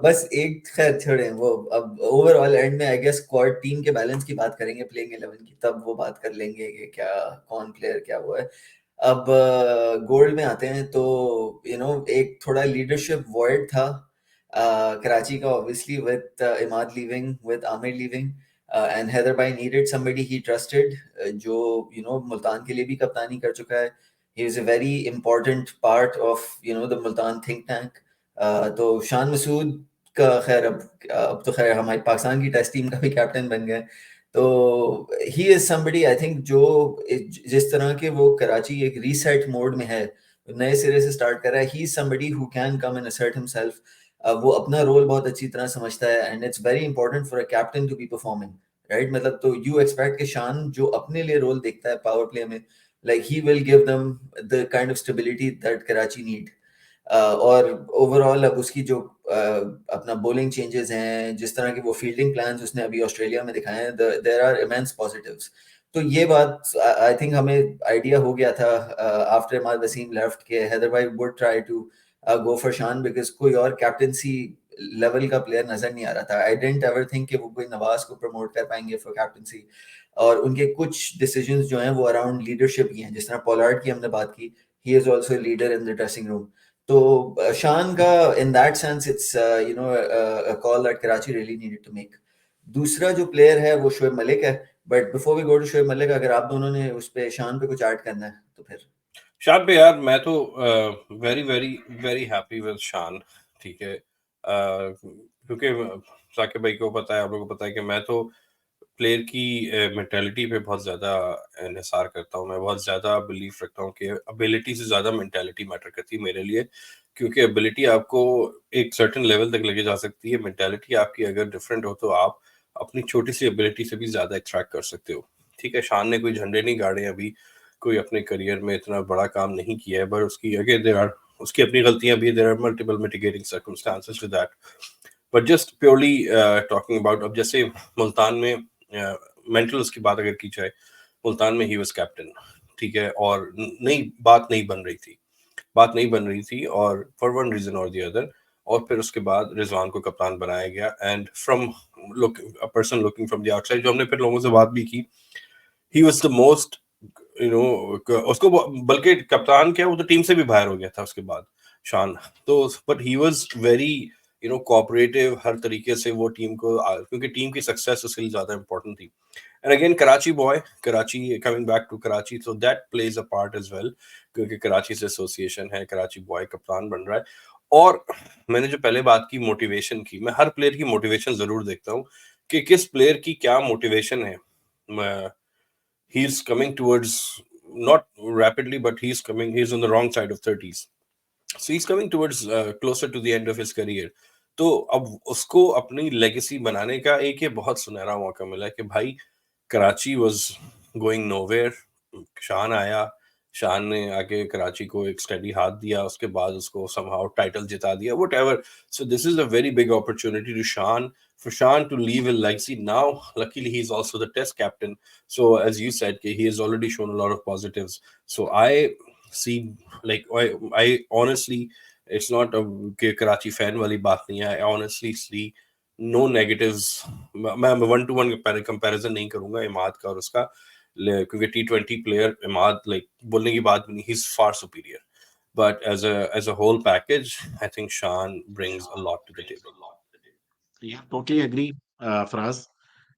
बस एक खैर छोड़ें वो, अब ओवरऑल एंड में आई गेस स्क्वाड टीम के बैलेंस की बात करेंगे, प्लेइंग 11 की, तब वो बात कर लेंगे कि क्या कौन प्लेयर क्या हुआ है। अब गोल्ड में आते हैं तो एक थोड़ा लीडरशिप वॉइड था कराची का, obviously with Imad leaving, with Amir leaving, and Haider भाई नीडेड समबडी ही ट्रस्टेड, जो मुल्तान के लिए भी कप्तानी कर चुका है। He is a very important part of the Multan think tank. तो शान मसूद का खैर अब तो खैर हमारी पाकिस्तान की टेस्ट टीम का भी कैप्टन बन गए। तो he is somebody I think जो जिस तरह के वो कराची एक रीसेट मोड में है, नए सिरे से स्टार्ट कर रहा है, he is somebody who can come and assert himself. वो अपना रोल बहुत अच्छी तरह समझता है, and it's very important for a captain to be performing, right? मतलब तो यू एक्सपेक्ट कि शान जो अपने लिए रोल देखता है पावर प्ले में, like he will give them the kind of stability that Karachi need. और ओवरऑल अब उसकी जो अपना बॉलिंग चेंजेस हैं, जिस तरह के वो फील्डिंग प्लान्स उसने अभी ऑस्ट्रेलिया में दिखाए हैं, देयर आर इमेंस पॉजिटिव्स। तो ये बात आई थिंक हमें आइडिया हो गया था आफ्टर इमाद वसीम लेफ्ट के हैदर भाई would try to go for Shan, because कोई और कैप्टनसी लेवल का प्लेयर नजर नहीं आ रहा था। आई डेंट एवर थिंक कि वो कोई नवाज को प्रमोट कर पाएंगे फॉर कैप्टनसी। और उनके कुछ डिसीजंस जो हैं वो अराउंड लीडरशिप ही हैं, जिस तरह पोलार्ड की हमने बात की, he is also leader in the dressing room. तो शान का in that sense it's a call that Karachi really needed to make. दूसरा जो प्लेयर है वो शोएब मलिक है, but before we go to Shoaib Malik, अगर आप दोनों ने उस पे शान पे कुछ ऐड करना है तो फिर। शान पे यार मैं तो very very very happy with शान, ठीक है। क्योंकि साकिब भाई को पता है, आप लोगों को पता है कि मैं तो प्लेयर की मेंटालिटी पे बहुत ज़्यादा इन्हिसार करता हूँ। मैं बहुत ज़्यादा बिलीव रखता हूँ कि एबिलिटी से ज़्यादा मेंटालिटी मैटर करती है मेरे लिए, क्योंकि एबिलिटी आपको एक सर्टेन लेवल तक लेके जा सकती है। मेंटालिटी आपकी अगर डिफरेंट हो तो आप अपनी छोटी सी एबिलिटी से भी ज़्यादा एक्सट्रैक्ट कर सकते हो, ठीक है। शान ने कोई झंडे नहीं गाड़े अभी, कोई अपने करियर में इतना बड़ा काम नहीं किया है, पर उसकी अगेन देयर आर उसकी अपनी गलतियां भी, there are multiple mitigating circumstances to that, but just purely talking about, अब जैसे मुल्तान में मेंटल्स की बात अगर की जाए, मुल्तान में ही वाज कैप्टन, ठीक है, और नहीं बात नहीं बन रही थी, बात नहीं बन रही थी, और फॉर वन रीजन और दी अदर, और फिर उसके बाद रिजवान को कप्तान बनाया गया, and from look a person looking from the outside, जो हमने फिर लोगों से बात भी की, ही वाज द मोस्ट उसको बल्कि कप्तान क्या, वो तो टीम से भी बाहर हो गया था उसके बाद शान, तो but he was very cooperative हर तरीके से वो टीम को, क्योंकि टीम की सक्सेस उसके लिए ज्यादा इंपॉर्टेंट थी। And again Karachi boy, Karachi coming back to Karachi, so that plays a part as well, क्योंकि कराची से एसोसिएशन है, कराची बॉय कप्तान बन रहा है। और मैंने जो पहले बात की मोटिवेशन की, मैं हर प्लेयर की मोटिवेशन जरूर देखता हूँ कि किस प्लेयर की क्या मोटिवेशन है। He's coming towards, not rapidly, but he's on the wrong side of 30s, so he's coming towards closer to the end of his career. तो अब उसको अपनी लेगेसी बनाने का एक ये बहुत सुनहरा मौका मिला है कि भाई कराची वाज गोइंग नोवेयर, शान आया, शान ने आके कराची को एक स्टडी हाथ दिया, उसके बाद उसको समहाउ टाइटल जिता दिया, whatever. So this is a very big opportunity to Shan, for Shan to leave a legacy now. Luckily, he's also the test captain. So, as you said, he has already shown a lot of positives. So, I see, like, I honestly, it's not a Karachi fan wali baat nahi hai. I honestly see no negatives. मैं one to one comparison नहीं करूँगा इमाद का और उसका, क्योंकि T20 प्लेयर इमाद, लाइक बोलने की बात भी नहीं, he's far superior. But as a whole package, I think Shan brings a lot to the table. या टोटली एग्री फराज।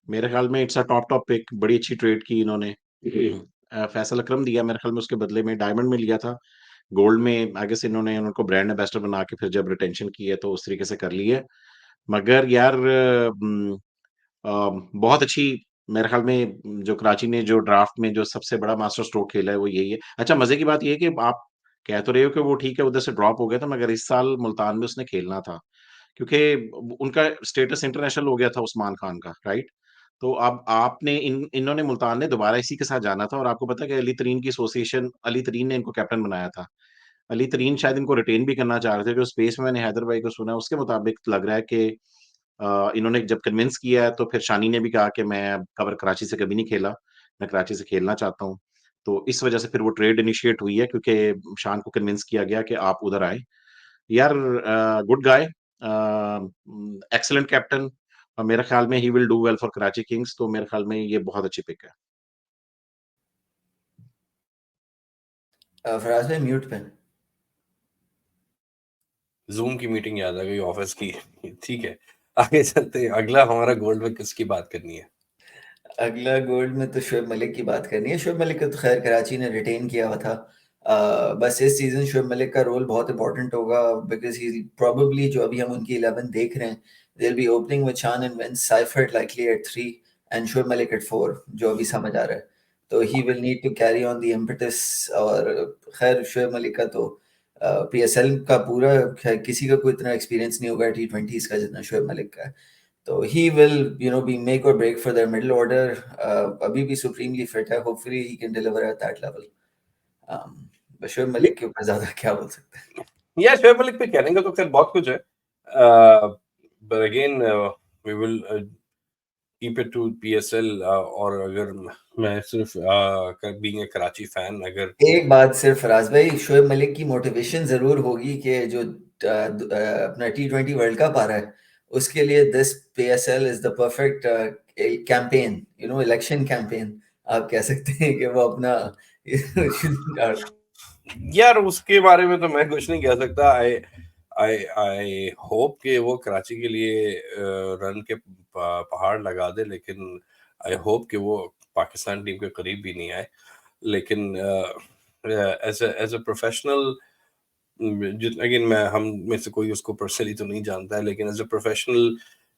मेरे ख्याल में इट्स अ टॉप पिक, बड़ी अच्छी ट्रेड की इन्होंने। फैसल अकरम दिया मेरे ख्याल में, उसके बदले में डायमंड में लिया था। गोल्ड में आगे से इन्होंने उनको ब्रांड एम्बेसडर बना के फिर जब रिटेंशन की है तो उस तरीके से कर ली है। मगर यार बहुत अच्छी, मेरे ख्याल में जो कराची ने जो ड्राफ्ट में जो सबसे बड़ा मास्टर स्ट्रोक खेला है वो यही है। अच्छा, मजे की बात ये है कि आप कह तो रहे हो कि वो ठीक है उधर से ड्रॉप हो गया था, मगर इस साल मुल्तान में उसने खेलना था, क्योंकि उनका स्टेटस इंटरनेशनल हो गया था उस्मान खान का, राइट? तो अब आपने इन्होंने मुल्तान ने दोबारा इसी के साथ जाना था, और आपको पता है कि अली तरीन की एसोसिएशन, अली तरीन ने इनको कैप्टन बनाया था। अली तरीन शायद इनको रिटेन भी करना चाह रहे थे। जो स्पेस में मैंने हैदर भाई को सुना उसके मुताबिक लग रहा है कि इन्होंने जब कन्विंस किया है तो फिर शानी ने भी कहा कि मैं कवर कराची से कभी नहीं खेला, मैं कराची से खेलना चाहता हूँ। तो इस वजह से फिर वो ट्रेड इनिशिएट हुई है क्योंकि शान को कन्विंस किया गया कि आप उधर आएँ। यार गुड गाय, एक्सीलेंट कैप्टन, मेरे ख्याल में ही will do well for Karachi Kings, तो मेरे ख्याल में ये बहुत अच्छी पिक है। फराज भाई म्यूट पे। जूम की मीटिंग याद आ गई ऑफिस की। ठीक है, आगे चलते हैं। अगला हमारा गोल्ड में किसकी बात करनी है? अगला गोल्ड में तो शोएब मलिक की बात करनी है। शोएब मलिक को तो खैर कराची ने रिटेन किया हुआ था। बस इस सीजन शोएब मलिक का रोल बहुत इंपॉर्टेंट होगा बिकॉज ही प्रोबेबली जो अभी हम उनकी 11 देख रहे हैं, they will be opening with Shan and Vince, Seifert likely at 3 and Shoaib Malik at 4, जो अभी समझ आ रहा है। तो he will need to carry on the impetus. और खैर शोएब मलिक का तो पीएसएल का पूरा किसी का कोई इतना एक्सपीरियंस नहीं होगा T20s का जितना शोएब मलिक का है। तो he will be make or break for their middle order. अभी भी supremely fit है, hopefully he can deliver at that level. बशर मलिक के ऊपर ज्यादा क्या बोल सकते हैं? यार शोएब मलिक पे कहने का तो खैर बहुत कुछ है, but again we will keep it to PSL. और अगर मैं सिर्फ बीइंग अ कराची फैन, अगर एक बात सिर्फ फराज भाई, शोएब मलिक की मोटिवेशन जरूर होगी कि जो अपना T20 वर्ल्ड कप आ रहा है उसके लिए this PSL is the perfect campaign, election campaign आप कह सकते हैं कि वो अपना यार उसके बारे में तो मैं कुछ नहीं कह सकता। आई आई आई होप कि वो कराची के लिए रन के पहाड़ लगा दे, लेकिन आई होप कि वो पाकिस्तान टीम के करीब भी नहीं आए। लेकिन एज अ प्रोफेशनल, अगेन मैं हम में से कोई उसको पर्सनली तो नहीं जानता है, लेकिन as a professional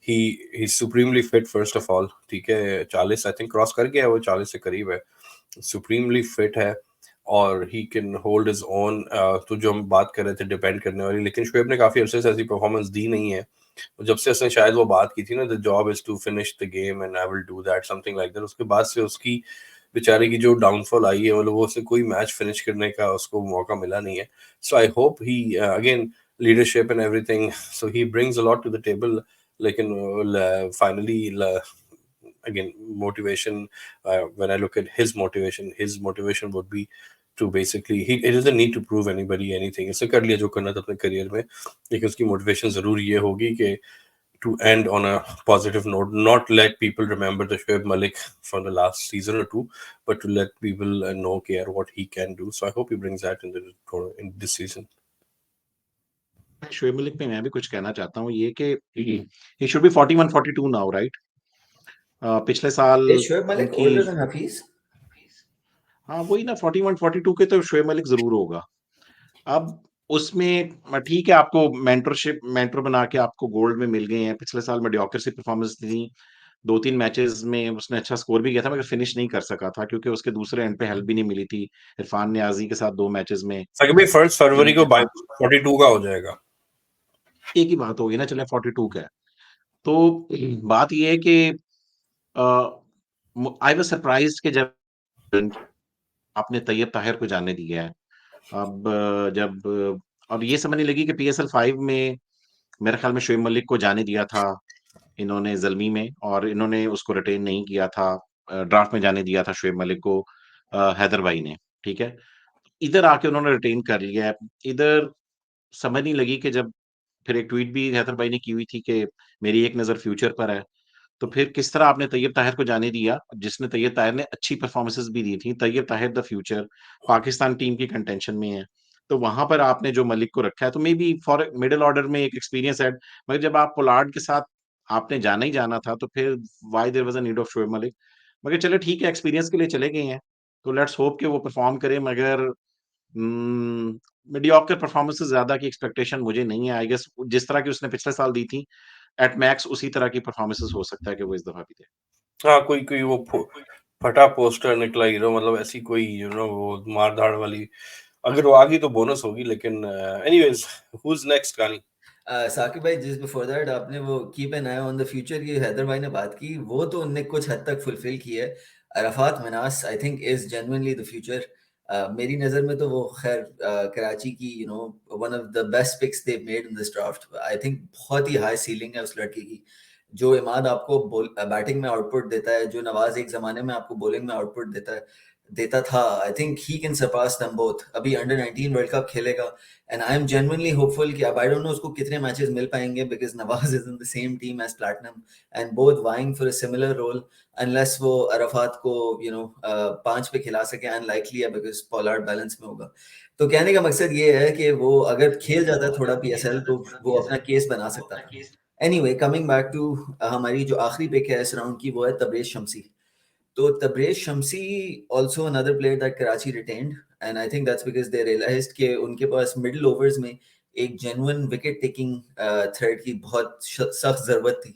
he supremely fit first of all. ठीक है, 40 आई थिंक क्रॉस कर गया है, वो 40 से करीब है, सुप्रीमली फिट है और he can hold his own. तो जो हम बात कर रहे थे डिपेंड करने वाली, लेकिन शोएब ने काफी अरसे से ऐसी परफॉर्मेंस दी नहीं है। जब से उसने शायद वो बात की थी ना, the job is to finish the game and I will do that, something like that, उसके बाद से उसकी बेचारे की जो डाउनफॉल आई है, मतलब वो उसने कोई मैच फिनिश करने का उसको मौका मिला नहीं है। So I hope he again leadership and everything, so he brings a lot to the table. लेकिन finally again motivation, when I look at his motivation would be to basically he doesn't need to prove anybody anything. इसने कर लिया जो करना था अपने करियर में, लेकिन उसकी मोटिवेशन जरूर ये होगी कि to end on a positive note, not let people remember the Shoaib Malik from the last season or two, but to let people know what he can do. So I hope he brings that in this season. Shoaib Malik पे मैं भी कुछ कहना चाहता हूँ, ये कि he should be 41 42 now, right? पिछले साल Is Shoaib Malik उनकी, older than Hafiz? हाँ वही ना, 41 42 के तो शोएब मलिक जरूर होगा। अब उसमें ठीक है, आपको मेंटर बना के आपको गोल्ड में मिल गए हैं। पिछले साल मेडियोक्रेसी परफॉर्मेंस थी, 2-3 मैचेस में उसने अच्छा स्कोर भी किया था मगर फिनिश नहीं कर सका था क्योंकि उसके दूसरे एंड पे हेल्प भी नहीं मिली थी इरफान नियाजी के साथ 2 मैचेस में। भाई 1 फरवरी को 42 का हो जाएगा। एक ही बात होगी ना, चले 42 का है। तो बात ये है कि आई वाज सरप्राइज्ड कि जब आपने तैयब ताहिर को जाने दिया है। अब जब अब ये समझने लगी कि पीएसएल 5 में मेरे ख्याल में शोएब मलिक को जाने दिया था इन्होंने ज़ल्मी में, और इन्होंने उसको रिटेन नहीं किया था। ड्राफ्ट में जाने दिया था शोएब मलिक को हैदर भाई ने, ठीक है? इधर आके उन्होंने रिटेन कर लिया है। इधर समझ नहीं लगी कि जब फिर एक ट्वीट भी हैदर भाई ने की हुई थी कि मेरी एक नज़र फ्यूचर पर है। तो फिर किस तरह आपने तैयब ताहिर को जाने दिया, जिसने तैयब ताहिर ने अच्छी परफॉर्मेंसेज़ भी दी थी। Tayyab Tahir the future, Pakistan team की कंटेंशन में है। तो वहाँ पर आपने जो मलिक को रखा है, तो मेबी फॉर मिडल ऑर्डर में एक एक्सपीरियंस ऐड, मगर जब आप पोलार्ड के साथ आपने जाना ही जाना था, तो फिर why there was a need of Shoaib Malik? मगर चलो ठीक है, एक्सपीरियंस के लिए चले गए हैं, तो लेट्स होप कि वो परफॉर्म करें, मगर मीडियोक्रे परफॉर्मेंस से ज़्यादा की एक्सपेक्टेशन मुझे नहीं है। आई गेस जिस तरह की उसने पिछले साल दी थी, एट मैक्स उसी तरह की परफॉर्मेंसेस हो सकता है कि वो इस दफा भी दे। हाँ, कोई कोई वो फटा पोस्टर निकला हीरो, मतलब ऐसी कोई वो मार धाड़ वाली अगर वो आ गई तो बोनस होगी। लेकिन एनीवेज, हु इज नेक्स्ट कानी? साकिब भाई, जिस बिफोर दैट आपने वो keep an eye on the future की हैदर भाई ने बात की, वो तो उनने कुछ हद तक फुलफिल की है। Arafat Minhas I think is genuinely the future. मेरी नज़र में तो वो खैर कराची की one of the best picks they made in this draft. I think बहुत ही हाई सीलिंग है उस लड़के की। जो इमाद आपको बैटिंग में आउटपुट देता है, जो नवाज एक ज़माने में आपको बॉलिंग में आउटपुट देता था, आई think he can Sarpass them both. अभी अंडर 19 वर्ल्ड कप खेलेगा and I am genuinely hopeful कि अब आई डोंट नो उसको कितने मैचेस मिल पाएंगे because Nawaz is in the same team as platinum and both vying for a similar role, unless वो अरफात को 5 पे खिला सके। अनलाइकली है बिकॉज पॉलार्ड बैलेंस में होगा। तो कहने का मकसद ये है कि वो अगर खेल जाता थोड़ा पीएसएल तो वो अपना केस बना सकता था। एनीवे, कमिंग बैक टू हमारी जो आखिरी पिक है इस राउंड की, वो है तबरेज शम्सी। तो Tabraiz Shamsi also another player that Karachi retained and I think that's because they realised कि उनके पास मिडिल ओवर्स में एक जेन्युइन विकेट टेकिंग थ्रेड की बहुत सख्त ज़रूरत थी।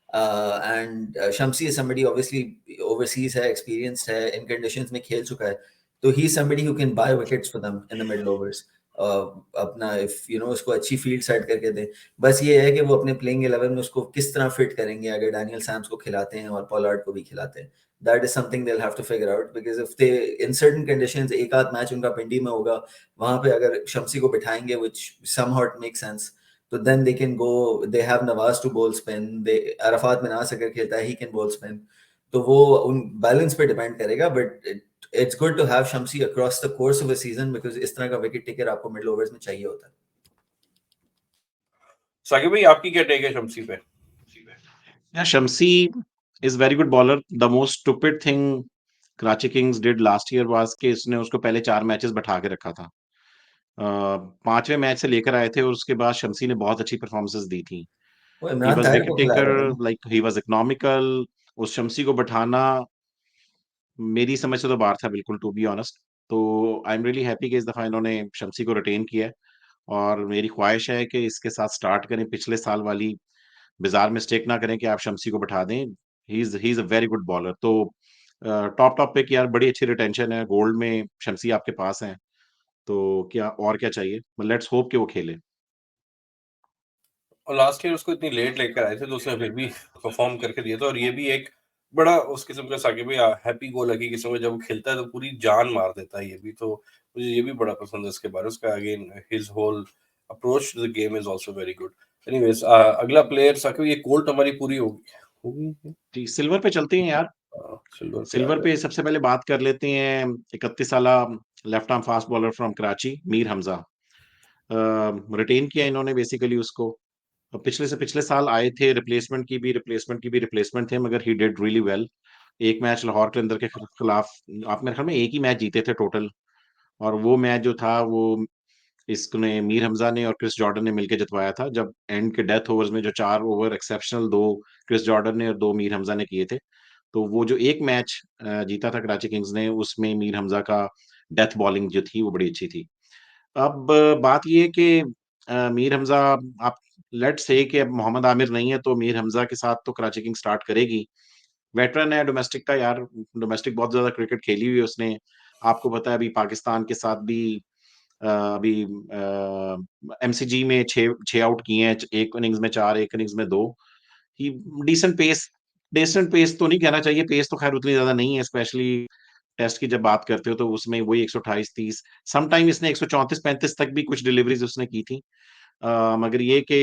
And Shamsi is somebody obviously overseas है, एक्सपीरियंस्ड है, इन कंडीशंस में खेल चुका है, तो he is somebody who can buy wickets for them in the middle overs. अपना इफ उसको अच्छी फील्ड सेट करके दें। बस ये है कि वो अपने प्लेइंग 11 में उसको किस तरह फिट करेंगे अगर डैनियल सैम्स को खिलाते हैं और पॉलार्ड को भी खिलाते हैं। That is something they'll have to figure out because if they in certain conditions एक आध मैच उनका पिंडी में होगा, वहां पे अगर शम्सी को बिठाएंगे which somehow it makes sense, तो then they can go, they have Nawaz to bowl spin, they Arfat Manas अगर खेलता है he can bowl spin, तो वो उन बैलेंस पे डिपेंड करेगा। But it's good to have Shamsi across the course of a season because इस तरह का विकेट टेकर आपको मिडिल ओवर्स में चाहिए होता है। साकिब भाई, आपकी क्या टेक है शम्सी पे? Yeah, Shamsi is very good bowler. The most stupid thing Karachi Kings did last year was कि इसने उसको पहले 4 मैचेस बैठा के रखा था। 5वें मैच से लेकर आए थे और उसके बाद शम्सी ने बहुत अच्छी परफॉर्मेंसेस दी थी। वो He Imran was Tahir wicket को खिला taker, रहे थे ना। like he was economical. उस शम्सी को बैठाना मेरी समझ से तो बाहर था बिल्कुल, टू बी ऑनेस्ट। तो आई एम रियली हैप्पी कि इस दफा इन्होंने शम्सी को रिटेन किया है और मेरी ख्वाहिश है कि इसके साथ स्टार्ट करें, पिछले साल वाली बिजार मिस्टेक ना करें कि आप शम्सी को बैठा दें। He is a very good bowler. तो टॉप पे कि यार बड़ी अच्छी रिटेंशन है, गोल्ड में शम्सी आपके पास है, तो क्या और क्या चाहिए? लेट्स होप कि वो खेले। और लास्ट ईयर उसको इतनी लेट लेकर आए थे तो उसने फिर भी परफॉर्म करके दिया था, और ये भी एक बड़ा उस किस्म का साकिब भाई हैप्पी गो लकी किस्म का, जब वो खेलता है तो पूरी जान मार देता है। ये भी तो मुझे ये भी बड़ा पसंद है इसके बारे, उसका again his whole approach to the game is also very good. Anyways, अगला प्लेयर साकिब, ये कोल्ट हमारी पूरी होगी जी, सिल्वर पे चलते हैं यार। सिल्वर पे आ सिल्वर जाए। पे सबसे पहले बात कर लेते हैं 31 साला left arm fast bowler from Karachi, Mir Hamza. Retain किया इन्होंने बेसिकली उसको। पिछले साल आए थे, रिप्लेसमेंट थे, मगर ही डिड रियली वेल। एक मैच लाहौर के अंदर के खिलाफ आप मेरे ख्याल में एक ही मैच जीते थे टोटल, और वो मैच जो था वो इसने मीर हमजा ने और क्रिस जॉर्डन ने मिलकर जितवाया था, जब एंड के डेथ ओवर्स में जो 4 ओवर एक्सेप्शनल 2 क्रिस जॉर्डन ने और 2 मीर हमजा ने किए थे। तो वो जो एक मैच जीता था कराची किंग्स ने, उसमें मीर हमजा का डेथ बॉलिंग जो थी वो बड़ी अच्छी थी। अब बात ये है कि मीर हमजा, आप लेट्स से कि अब मोहम्मद आमिर नहीं है तो मीर हमजा के साथ तो कराची किंग्स स्टार्ट करेगी। वेटरन है डोमेस्टिक का यार, डोमेस्टिक बहुत ज़्यादा क्रिकेट खेली हुई है उसने। आपको पता है अभी पाकिस्तान के साथ भी अभी एमसीजी में 6 आउट किए हैं, एक इनिंग्स में 4, एक इनिंग्स में 2। ही डिसेंट पेस, डिसेंट पेस तो नहीं कहना चाहिए, पेस तो खैर उतनी ज़्यादा नहीं है, स्पेशली टेस्ट की जब बात करते हो तो उसमें वही 128-30, सम टाइम इसने 134-35 तक भी कुछ डिलीवरीज़ उसने की थी। मगर ये कि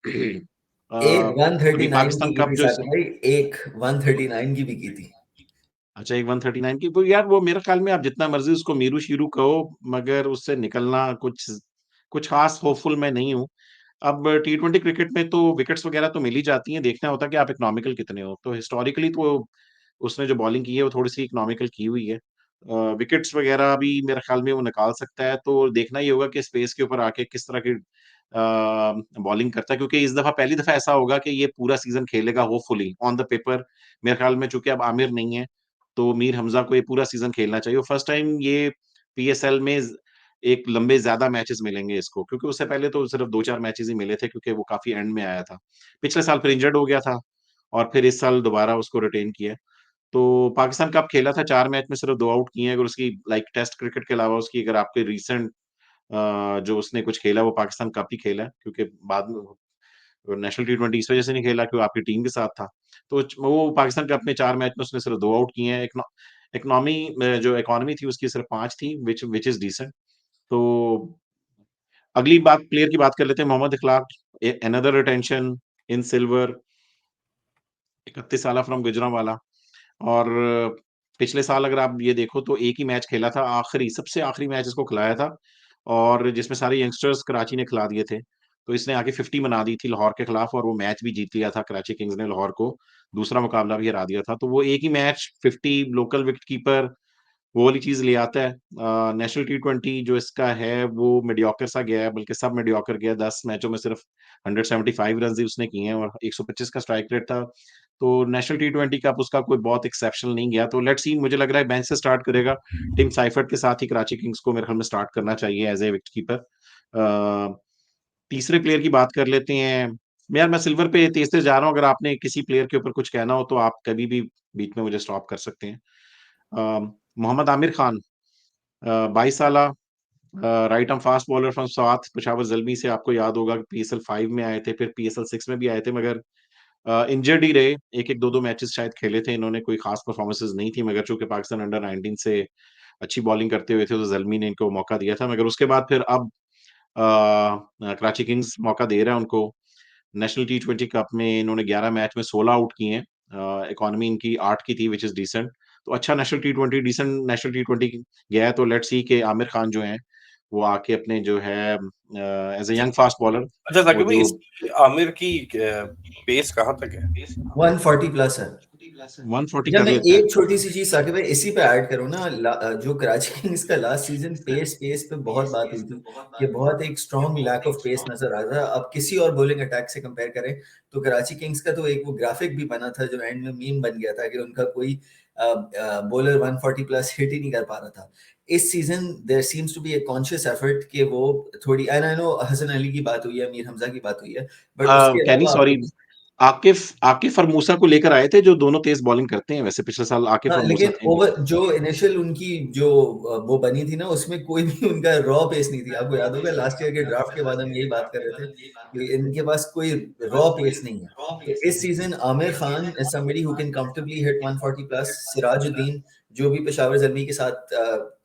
एक अभी 139 पाकिस्तान की कप थी जो साकिब भाई, एक 139 की भी की थी। अच्छा, एक 139 की, वो यार वो मेरे ख्याल में आप जितना मर्ज़ी उसको मीरू-शीरू कहो, मगर उससे निकलना कुछ कुछ ख़ास होपफुल मैं नहीं हूँ। अब टी20 क्रिकेट में तो विकेट्स वगैरह तो मिल ही जाती हैं, देखना होता है कि आप इकोनॉमिकल कितने हो। तो हिस्टोरिकली तो उसने जो बॉलिंग की है वो थोड़ी-सी इकोनॉमिकल की हुई है। विकेट्स वगैरह भी मेरे ख्याल में वो निकाल सकता है, तो देखना ये होगा कि स्पेस के ऊपर आके किस तरह की बॉलिंग करता है, क्योंकि इस दफ़ा पहली दफ़ा ऐसा होगा कि ये पूरा सीज़न खेलेगा होपफुली ऑन द पेपर। मेरे ख्याल में चूँकि अब आमिर नहीं है, तो मीर हमज़ा को ये पूरा सीज़न खेलना चाहिए। फर्स्ट टाइम ये पीएसएल में एक लंबे ज़्यादा मैचेस मिलेंगे इसको, क्योंकि उससे पहले तो सिर्फ़ 2-4 मैचेस ही मिले थे, क्योंकि वो काफ़ी एंड में आया था। पिछले साल फिर इंजर्ड हो गया था और फिर इस साल दोबारा उसको रिटेन किया। तो पाकिस्तान कप खेला था, 4 मैच में सिर्फ़ 2 आउट किए हैं। अगर उसकी लाइक टेस्ट क्रिकेट के अलावा उसकी अगर आपके रीसेंट जो उसने कुछ खेला वो पाकिस्तान कप ही खेला है, क्योंकि बाद में नेशनल टी20 इस वजह से नहीं खेला कि वो आपकी टीम के साथ था। तो वो पाकिस्तान कप में 4 मैच में उसने सिर्फ़ 2 आउट किए हैं। जो इकोनॉमी थी उसकी सिर्फ़ 5 थी, व्हिच इज़ डिसेंट। तो अगली बात प्लेयर की बात कर लेते हैं, मोहम्मद इखलाक, अनदर रिटेंशन इन सिल्वर। 31 साल फ्रॉम गुजरांवाला। और पिछले साल अगर आप ये देखो तो एक ही मैच खेला था, सबसे आखिरी मैच इसको खिलाया था, और जिसमें सारे यंगस्टर्स कराची ने खिला दिए थे। तो इसने आके 50 बना दी थी लाहौर के खिलाफ, और वो मैच भी जीत लिया था कराची किंग्स ने लाहौर को, दूसरा मुकाबला भी हरा दिया था। तो वो एक ही मैच 50 लोकल विकेट कीपर, वो वाली चीज़ ले आता है। नेशनल टी20 जो इसका है वो मीडियोकर सा गया है, बल्कि सब मीडियोकर गया है। 10 मैचों में सिर्फ 175 रन्स ही उसने किए हैं, और 125 का स्ट्राइक रेट था। तो नेशनल टी20 कप उसका कोई बहुत एक्सेप्शनल नहीं गया। तो लेट्स सी, मुझे लग रहा है बेंच से स्टार्ट करेगा। टिम साइफर्ट के साथ ही कराची किंग्स को मेरे ख्याल में स्टार्ट करना चाहिए एज़ ए विकेट कीपर। तीसरे प्लेयर की बात कर लेते हैं। यार मैं सिल्वर पे तेज़-तेज़ जा रहा हूँ, अगर आपने किसी प्लेयर के ऊपर कुछ कहना हो तो आप कभी भी बीच में मुझे स्टॉप कर सकते हैं। मोहम्मद आमिर खान, 22 साला, right arm fast bowler from south Peshawar Zalmi से, आपको याद होगा कि पीएसएल 5 में आए थे, फिर पीएसएल 6 में भी आए थे, मगर इंजर्ड ही रहे। 1-1, 2-2 मैचेस शायद खेले थे इन्होंने, कोई खास परफॉर्मेंसेस नहीं थी, मगर चूँकि पाकिस्तान अंडर 19 से अच्छी बॉलिंग करते हुए थे, तो ज़ल्मी ने इनको मौका दिया था। मगर उसके बाद फिर अब कराची किंग्स मौका दे रहा है उनको। नेशनल टी20 कप में इन्होंने 11 मैच में 16 आउट किए हैं। इकॉनमी इनकी 8 की थी, व्हिच इज़ डिसेंट। तो अच्छा डिसेंट नेशनल टी20 गया है। तो लेट्स सी कि आमिर खान जो हैं, वो आके अपने जो है as a young fast bowler, अच्छा वो साकिब भाई, जो इसकी आमिर की पेस कहाँ तक है? 140 प्लस है। 140 जब कर मैं लेता है। एक छोटी सी चीज साकिब भाई इसी पे ऐड करूँ ना, जो कराची किंग्स का लास्ट सीजन पेस पेस पे बहुत बात हुई थी कि बहुत एक स्ट्रॉन्ग लैक ऑफ पेस नजर आ रहा था। अब किसी और बॉलिंग अटैक से कंपेयर करें तो कराची किंग्स का तो एक वो ग्राफिक भी बना था जो एंड में मीम बन गया था कि उनका कोई बॉलर 140 प्लस हिट ही नहीं कर पा रहा था। इस season there seems to be a conscious effort कि वो थोड़ी, and I know Hasan Ali की बात हुई है, मीर हमजा की बात हुई है, बट उसके कैनी अलावा सॉरी, आकिफ और मूसा को लेकर आए थे, जो दोनों तेज बॉलिंग करते हैं। वैसे पिछले साल आकिफ हाँ, और मूसा लेकिन थे ओवर इनके। जो इनिशियल उनकी जो वो बनी थी ना, उसमें कोई भी उनका रॉ पेस नहीं थी। आपको याद होगा लास्ट ईयर के ड्राफ्ट के बाद हम यही बात कर रहे थे कि इनके पास कोई रॉ पेस नहीं है। तो इस season Aamir Khan is somebody who can comfortably hit 140 plus. Sirajuddin जो भी पेशावर ज़ल्मी के साथ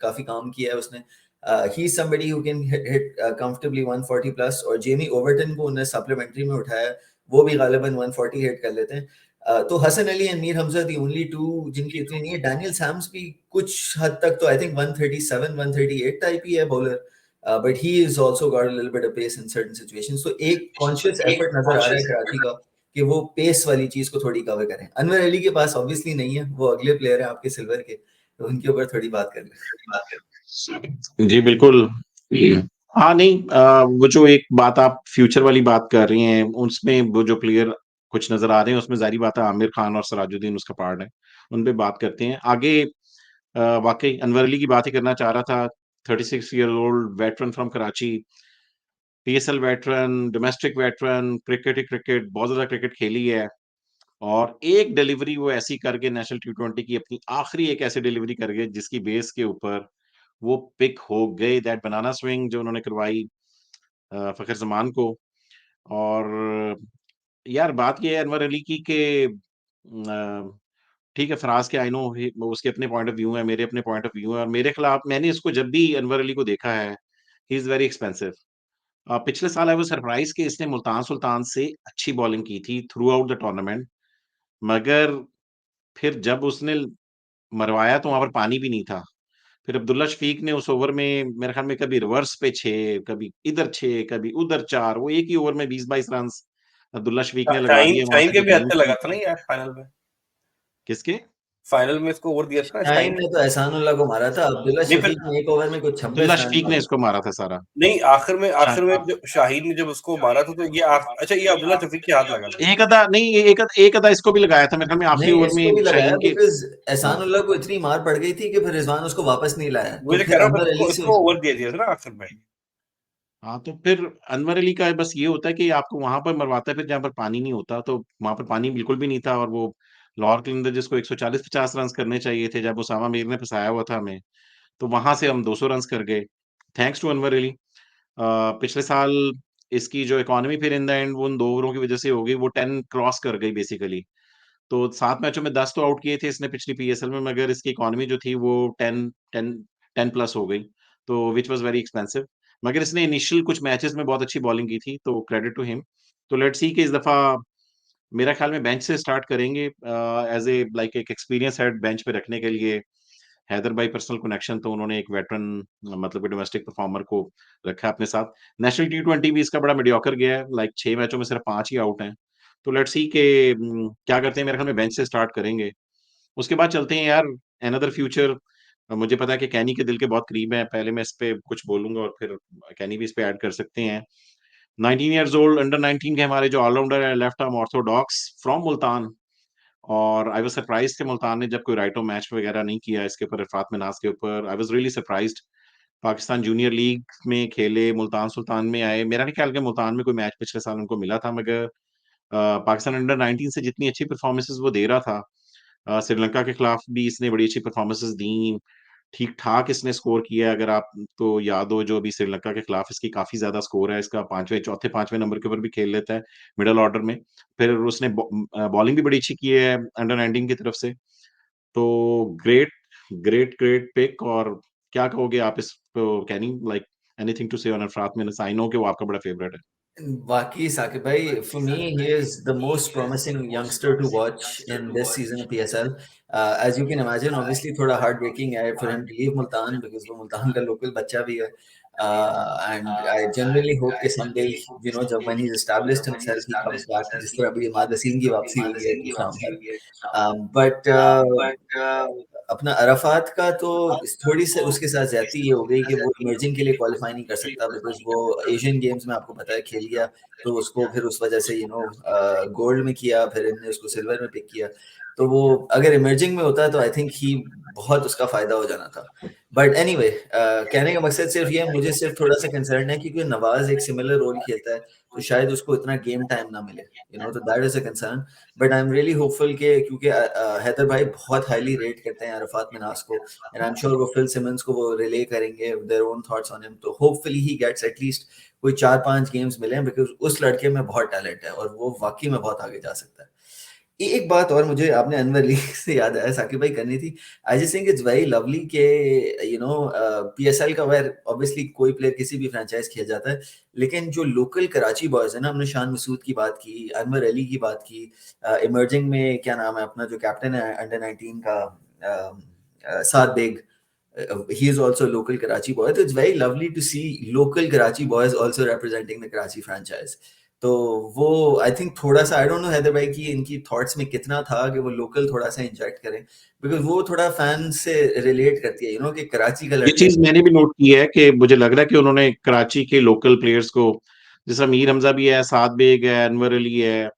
काफी काम किया है उसने, ही is somebody who can hit comfortably 140 plus. और जेमी ओवरटन को उन्होंने सप्लीमेंट्री में उठाया, वो भी गालिबन 140 हिट कर लेते हैं। तो Hasan Ali and Mir Hamza the only two जिनकी इतनी नहीं है। डैनियल सैम्स भी कुछ हद तक तो आई थिंक 137 138 टाइप ही है bowler, but he is also got a little bit of pace in certain situations. तो एक कॉन्शियस एफर्ट नजर आ रहा है कराची का कि वो पेस वाली चीज को थोड़ी कवर करें। अनवर अली के पास ऑब्वियसली नहीं है, वो अगले प्लेयर है आपके सिल्वर के, तो उनके ऊपर थोड़ी बात कर लें। जी बिल्कुल। हाँ नहीं, वो जो एक बात आप फ्यूचर वाली बात कर रही हैं, उसमें वो जो प्लेयर कुछ नजर आ रहे हैं, उसमें जाहिर बात है आमिर खान और सिराजुद्दीन उसका पार्ट है। उन पे बात करते हैं आगे। वाकई अनवर अली की बात ही करना चाह रहा था। 36 year old veteran from Karachi, PSL veteran, domestic veteran, cricket he cricket, बहुत ज्यादा क्रिकेट खेली है। और एक डिलीवरी वो ऐसी कर गए नेशनल टी20 की, अपनी आखिरी एक ऐसी डिलीवरी कर गए जिसकी बेस के ऊपर वो पिक हो गए, दैट बनाना स्विंग जो उन्होंने करवाई फखर जमान को। और यार बात ये है अनवर अली की कि ठीक है, फराज के आई नो उसके अपने पॉइंट ऑफ व्यू है, मेरे अपने पॉइंट ऑफ व्यू है, और मेरे खिलाफ मैंने इसको जब भी अनवर अली को देखा है, ही इज वेरी एक्सपेंसिव। पिछले साल आई वाज सरप्राइज कि इसने मुल्तान सुल्तान से अच्छी बॉलिंग की थी थ्रू आउट द टूर्नामेंट, मगर फिर जब उसने मरवाया तो वहां पर पानी भी नहीं था। फिर अब्दुल्ला शफीक ने उस ओवर में मेरे ख्याल में कभी रिवर्स पे 6, कभी इधर 6, कभी उधर 4, वो एक ही ओवर में 20-22 रन अब्दुल्ला शफीक ने लगा शाहीन दिए वहां शाहीन से के जब भी न्यूज़ हत्थे थी। लगा था ना यार फाइनल में। किसके? फाइनल में इसको ओवर दिया था ना शाहीन शाहीन ने तो एहसानुल्लाह को मारा था, अब्दुल्ला ने। फिर शफीक ने एक ओवर में कुछ 26 अब्दुल्ला रन शफीक ने मारे। इसको मारा था सारा। नहीं, शा आखिर में जब शाहीन ने जब उसको मारा था, तो ये अच्छा, ये अब्दुल्ला शफीक के हाथ लगा था। एक अदा नहीं, एक अदा इसको भी लगाया था मेरे ख्याल में आखिरी नहीं, ओवर इसको में भी लगाया शाहीन के। बिकॉज हाँ। एहसानुल्लाह को इतनी मार पड़ गई थी कि फिर रिजवान उसको वापस नहीं लाया, तो मुझे कह फिर रहा हूँ, फिर अनवर इसको अली से इसको ओवर दे दिया था ना आखिर में। हाँ, तो फिर अनवर अली का बस ये होता है कि आपको वहां पर मरवाता है फिर जहाँ पर पानी नहीं होता, तो वहां पर पानी बिल्कुल भी नहीं था, और वो लाहौर के अंदर जिसको 140-50 रन करने चाहिए थे, जब उसामा मीर ने फंसाया हुआ था हमें, तो वहां से हम 200 रन कर गए, थैंक्स टू अनवर अली। पिछले साल इसकी जो इकोनॉमी फिर इन द एंड वो उन 2 ओवरों की वजह से हो गई, वो 10 क्रॉस कर गई बेसिकली। तो 7 मैचों में 10 तो आउट किए थे इसने पिछली पीएसएल में, मगर इसकी इकोनॉमी जो थी वो 10 प्लस हो गई, तो व्हिच वाज़ वेरी एक्सपेंसिव। मगर इसने इनिशियल कुछ मैचेस में बहुत अच्छी बॉलिंग की थी, तो क्रेडिट टू हिम। तो लेट्स सी कि इस दफ़ा मेरा ख्याल में बेंच से स्टार्ट करेंगे एज ए लाइक एक एक्सपीरियंस हेड बेंच पे रखने के लिए। हैदर भाई पर्सनल कनेक्शन, तो उन्होंने एक वेटरन मतलब कि डोमेस्टिक परफॉर्मर को रखा है अपने साथ। नेशनल टी20 भी इसका बड़ा मीडियोकर गया है, लाइक 6 मैचों में सिर्फ 5 ही आउट हैं। तो लेट्स सी के क्या करते हैं। मेरे ख्याल में बेंच से स्टार्ट करेंगे। उसके बाद चलते हैं यार अनदर फ्यूचर। मुझे पता है कि कैनी के दिल के बहुत करीब है। पहले मैं इस पे कुछ बोलूँगा और फिर कैनी भी इस पे ऐड कर सकते हैं। 19 इयर्स ओल्ड अंडर 19 के हमारे जो ऑलराउंडर है, left arm Orthodox from Multan. और आई वाज़ सरप्राइज़्ड कि मुल्तान ने जब कोई राइट आर्म मैच वगैरह नहीं किया इसके ऊपर, इरफात मिनास के ऊपर। I was really surprised. Pakistan junior league में खेले, मुल्तान सुल्तान में आए। मेरा नहीं ख्याल कि मुल्तान में कोई मैच पिछले साल उनको मिला था, मगर पाकिस्तान अंडर 19 से जितनी अच्छी परफॉर्मेंसेज़ वो दे रहा था, श्रीलंका के खिलाफ भी इसने बड़ी अच्छी परफॉर्मेंसेज़ दी। ठीक-ठाक इसने स्कोर किया है। अगर आपको याद हो, जो अभी श्रीलंका के खिलाफ इसकी काफ़ी ज़्यादा स्कोर है। इसका 5वें, चौथे, 5वें नंबर के ऊपर भी खेल लेता है मिडल ऑर्डर में। फिर उसने बॉलिंग भी बड़ी अच्छी की है अंडर 19 की तरफ से। तो ग्रेट, ग्रेट पिक। और क्या कहोगे आप इस पे? Can you like anything to say on अफरात मिन्हास? आई नो कि वो आपका बड़ा फेवरेट है। Waki Sakib bhai, for me, he is the most promising youngster to watch in this season of PSL. As you can imagine, obviously, thoda heartbreaking hai for him to leave Multan because वो Multan का local बच्चा भी है. And I genuinely hope कि someday, you know, जब when he's established himself, he comes back. जिस तरह अभी इमाद हसीन की वापसी हुई है to Sham है. But अपना अराफात का तो थोड़ी सी उसके साथ ज्यादती ये हो गई कि वो इमर्जिंग के लिए क्वालिफाई नहीं कर सकता बिकॉज वो एशियन गेम्स में आपको पता है खेल गया तो उसको फिर उस वजह से गोल्ड में किया फिर इनने उसको सिल्वर में पिक किया तो वो अगर इमर्जिंग में होता तो आई थिंक ही बहुत उसका फायदा हो जाना था बट एनीवे कहने का मकसद सिर्फ ये मुझे सिर्फ थोड़ा सा कंसर्न है क्योंकि नवाज एक सिमिलर रोल खेलता है तो शायद उसको इतना गेम टाइम ना मिले तो that is a concern but I am really hopeful के क्योंकि हैदर भाई बहुत हाईली रेट करते हैं अरफात मिनास को एंड आई एम श्योर वो फिल सिमंस को वो रिले करेंगे their own thoughts on him तो होपफुली ही गेट्स एटलीस्ट कोई 4-5 गेम्स मिले बिकॉज उस लड़के में बहुत टैलेंट है और वो वाकई में बहुत आगे जा सकता है एक बात और मुझे आपने अनवर लीग से याद आया साकिब भाई करनी थी I just think it's very lovely के पीएसएल का वेयर ऑब्वियसली कोई प्लेयर किसी भी फ्रेंचाइज खेल जाता है लेकिन जो लोकल कराची बॉयज है ना हमने शान मसूद की बात की अनवर अली की बात की इमर्जिंग में क्या नाम है अपना जो कैप्टन है अंडर 19 का साद bag he is also a local Karachi boy. So it's very lovely to see local Karachi boys also representing the Karachi franchise. तो वो आई थिंक थोड़ा सा आई डोंट नो हैदर भाई की इनकी थॉट्स में कितना था कि वो लोकल थोड़ा सा इंजेक्ट करें बिकॉज वो थोड़ा फैन से रिलेट करती है कि कराची का ये चीज मैंने भी नोट की है कि मुझे लग रहा है कि उन्होंने कराची के लोकल प्लेयर्स को, जैसे अमीर हमजा भी है, साद बेग है, अनवर अली है,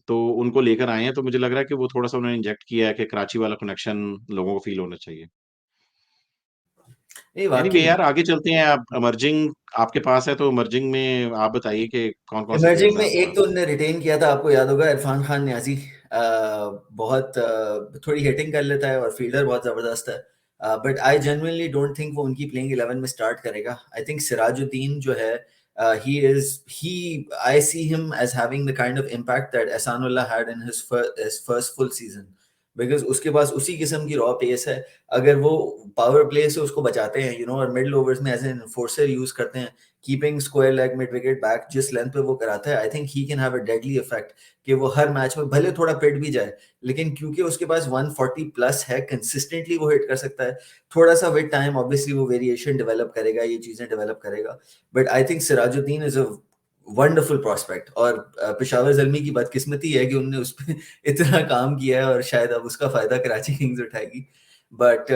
तो उनको लेकर आए हैं। तो मुझे लग रहा है कि वो थोड़ा सा उन्होंने इंजेक्ट किया है कि कराची वाला कनेक्शन लोगों को फील होना चाहिए। नहीं एनीवे वाकई यार आगे चलते हैं। आप इमर्जिंग आपके पास है, तो इमर्जिंग में आप बताइए कि कौन कौन से इमर्जिंग प्लेयर्स में हैं आपके एक पास। तो उनने रिटेन किया था आपको याद होगा इरफान खान न्याजी बहुत थोड़ी हिटिंग कर लेता है और फील्डर बहुत जबरदस्त है but I genuinely don't think वो उनकी प्लेइंग 11 में स्टार्ट करेगा आई थिंक सिराजुद्दीन जो है I see him as having the kind of impact that Ehsanullah had in his first full season because उसके पास उसी किस्म की रॉ पेस है अगर वो पावर प्ले से उसको बचाते हैं और मिडिल ओवर्स में एज एन एनफोर्सर यूज करते हैं keeping square leg mid wicket back जिस लेंथ पे वो कराता है I think he can have a deadly effect कि वो हर मैच में भले थोड़ा पिट भी जाए लेकिन क्योंकि उसके पास 140 प्लस है कंसिस्टेंटली वो हिट कर सकता है थोड़ा सा विद टाइम ऑब्वियसली वो वेरिएशन डेवलप करेगा ये चीजें डेवलप करेगा but I think Sirajuddin is a wonderful prospect और पेशावर जल्मी की बदकिस्मती है कि उनने उस पर इतना काम किया है और शायद अब उसका फायदा कराची किंग्स उठाएगी बट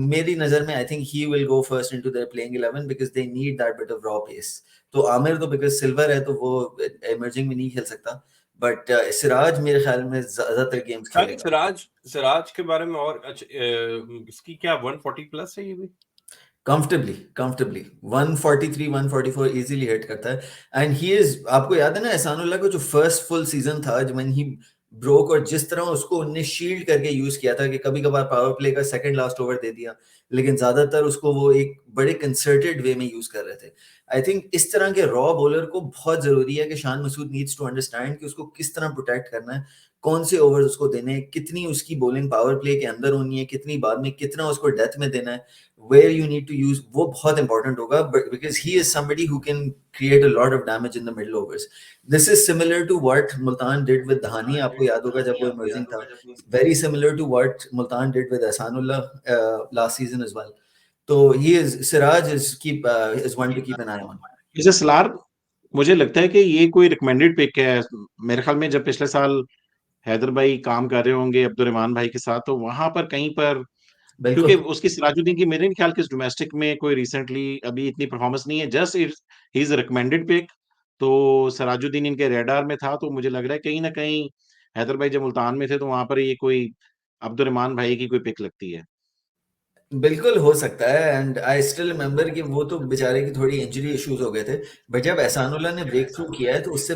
मेरी नजर में I think he will go first into their playing 11 because they need that bit of raw pace तो आमिर तो बिकॉज सिल्वर है तो वो इमर्जिंग में नहीं खेल सकता बट सिराज मेरे ख्याल में ज्यादातर गेम्स खेलेगा सिराज के बारे में और इसकी क्या 140 प्लस है ये भी कंफर्टेबली 143 144 इजीली हिट करता है एंड ही इज आपको याद है ना एहसानुल्लाह का जो फर्स्ट फुल सीजन था जब ही ब्रोक और जिस तरह उसको उनने शील्ड करके यूज किया था कि कभी कभार पावर प्ले का सेकंड लास्ट ओवर दे दिया लेकिन ज्यादातर उसको वो एक बड़े कंसर्टेड वे में यूज कर रहे थे आई थिंक इस तरह के रॉ बॉलर को बहुत जरूरी है कि Shan Masood needs to understand कि उसको किस तरह प्रोटेक्ट करना है कौन से ओवर उसको देने हैं, कितनी उसकी बॉलिंग पावर प्ले के अंदर होनी है, कितनी बाद में, कितना उसको डेथ में देना है, where you need to use, वो बहुत इंपॉर्टेंट होगा, because he is somebody who can create a lot of damage in the middle overs. This is similar to what Multan did with Dhani, आपको याद होगा जब वो इमर्जिंग था. Very similar to what Multan did with Ehsanullah last season as well. तो he is, Siraj is one to keep an eye on. जैसे सलार, मुझे लगता है कि ये कोई रिकमेंडेड पिक है मेरे ख्याल में. जब पिछले साल हैदर भाई काम कर रहे होंगे अब्दुर्रहमान भाई के साथ, तो वहां पर कहीं पर, क्योंकि बिल्कुल. उसकी सिराजुद्दीन की मेरे नहीं ख्याल कि डोमेस्टिक में कोई रिसेंटली अभी इतनी परफॉर्मेंस नहीं है, just he is recommended pick. तो सिराजुद्दीन इनके रेडार में था, तो मुझे लग रहा है कहीं ना कहीं हैदर भाई जब मुल्तान में थे तो वहां पर ये कोई अब्दुर्रहमान भाई की कोई पिक लगती है. बिल्कुल हो सकता है. एंड आई स्टिल रिमेंबर कि वो तो बेचारे की थोड़ी इंजरी इश्यूज हो गए थे, बट जब एहसानुल्लाह ने ब्रेक थ्रू किया है तो उससे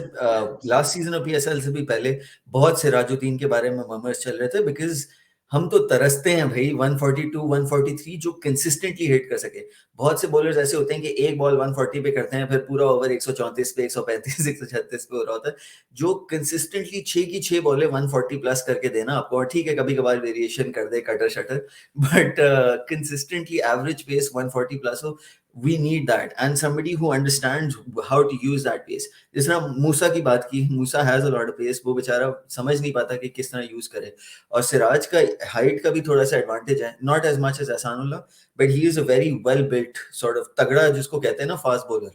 लास्ट सीजन ऑफ पीएसएल से भी पहले बहुत सिराजुद्दीन के बारे में ममर्स चल रहे थे, बिकॉज हम तो तरसते हैं भाई 142 143 जो कंसिस्टेंटली हिट कर सके. बहुत से बॉलर्स ऐसे होते हैं कि एक बॉल 140 पे करते हैं, फिर पूरा ओवर 134 पे, 135 136 पे हो रहा होता है. जो कंसिस्टेंटली 6 की 6 बॉलें 140 प्लस करके देना आपको, और ठीक है कभी कभार वेरिएशन कर दे कटर शटर, but consistently average pace 140 plus हो, we need that and somebody who understands how to use that pace. जिस तरह मूसा की बात की, मूसा has a lot of pace, वो बेचारा समझ नहीं पाता कि किस तरह यूज करे. और सिराज का हाइट का भी थोड़ा सा एडवांटेज है, not as much as Ehsanullah, but he is a very well built sort of तगड़ा, जिसको कहते हैं ना फास्ट बॉलर.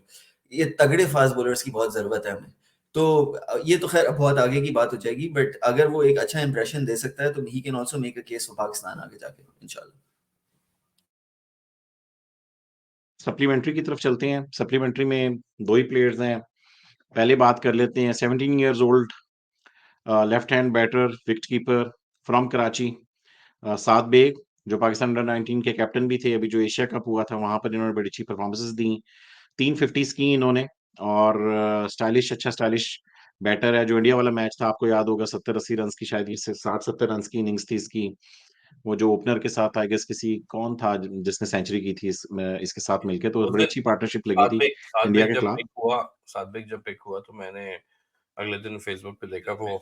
ये तगड़े फास्ट बॉलर्स की बहुत जरूरत है हमें. तो ये तो खैर बहुत आगे की बात हो जाएगी, बट अगर वो एक अच्छा इंप्रेशन दे सकता है तो he can also make a case for Pakistan आगे जाके इंशाल्लाह. सप्लीमेंट्री की तरफ चलते हैं. सप्लीमेंट्री में दो ही प्लेयर्स हैं. पहले बात कर लेते हैं 17 years old left hand batter wicket keeper from Karachi, Saad Baig, जो पाकिस्तान अंडर 19 के कैप्टन भी थे. अभी जो एशिया कप हुआ था वहां पर इन्होंने बड़ी अच्छी परफॉर्मेंसेस दी. 350 की इन्होंने, और स्टाइलिश, अच्छा स्टाइलिश बैटर है. जो इंडिया वाला मैच था आपको याद होगा, 70-80 रन की, शायद 60-70 रन की इनिंग्स थी इसकी. वो जो ओपनर के साथ आई गेस किसी कौन था जिसने सेंचुरी की थी इसके साथ मिलके, तो उस बड़ी दिन अच्छी पार्टनरशिप लगी थी इंडिया के खिलाफ. सादबिक जब पिक हुआ तो मैंने अगले दिन फेसबुक पे देखा, वो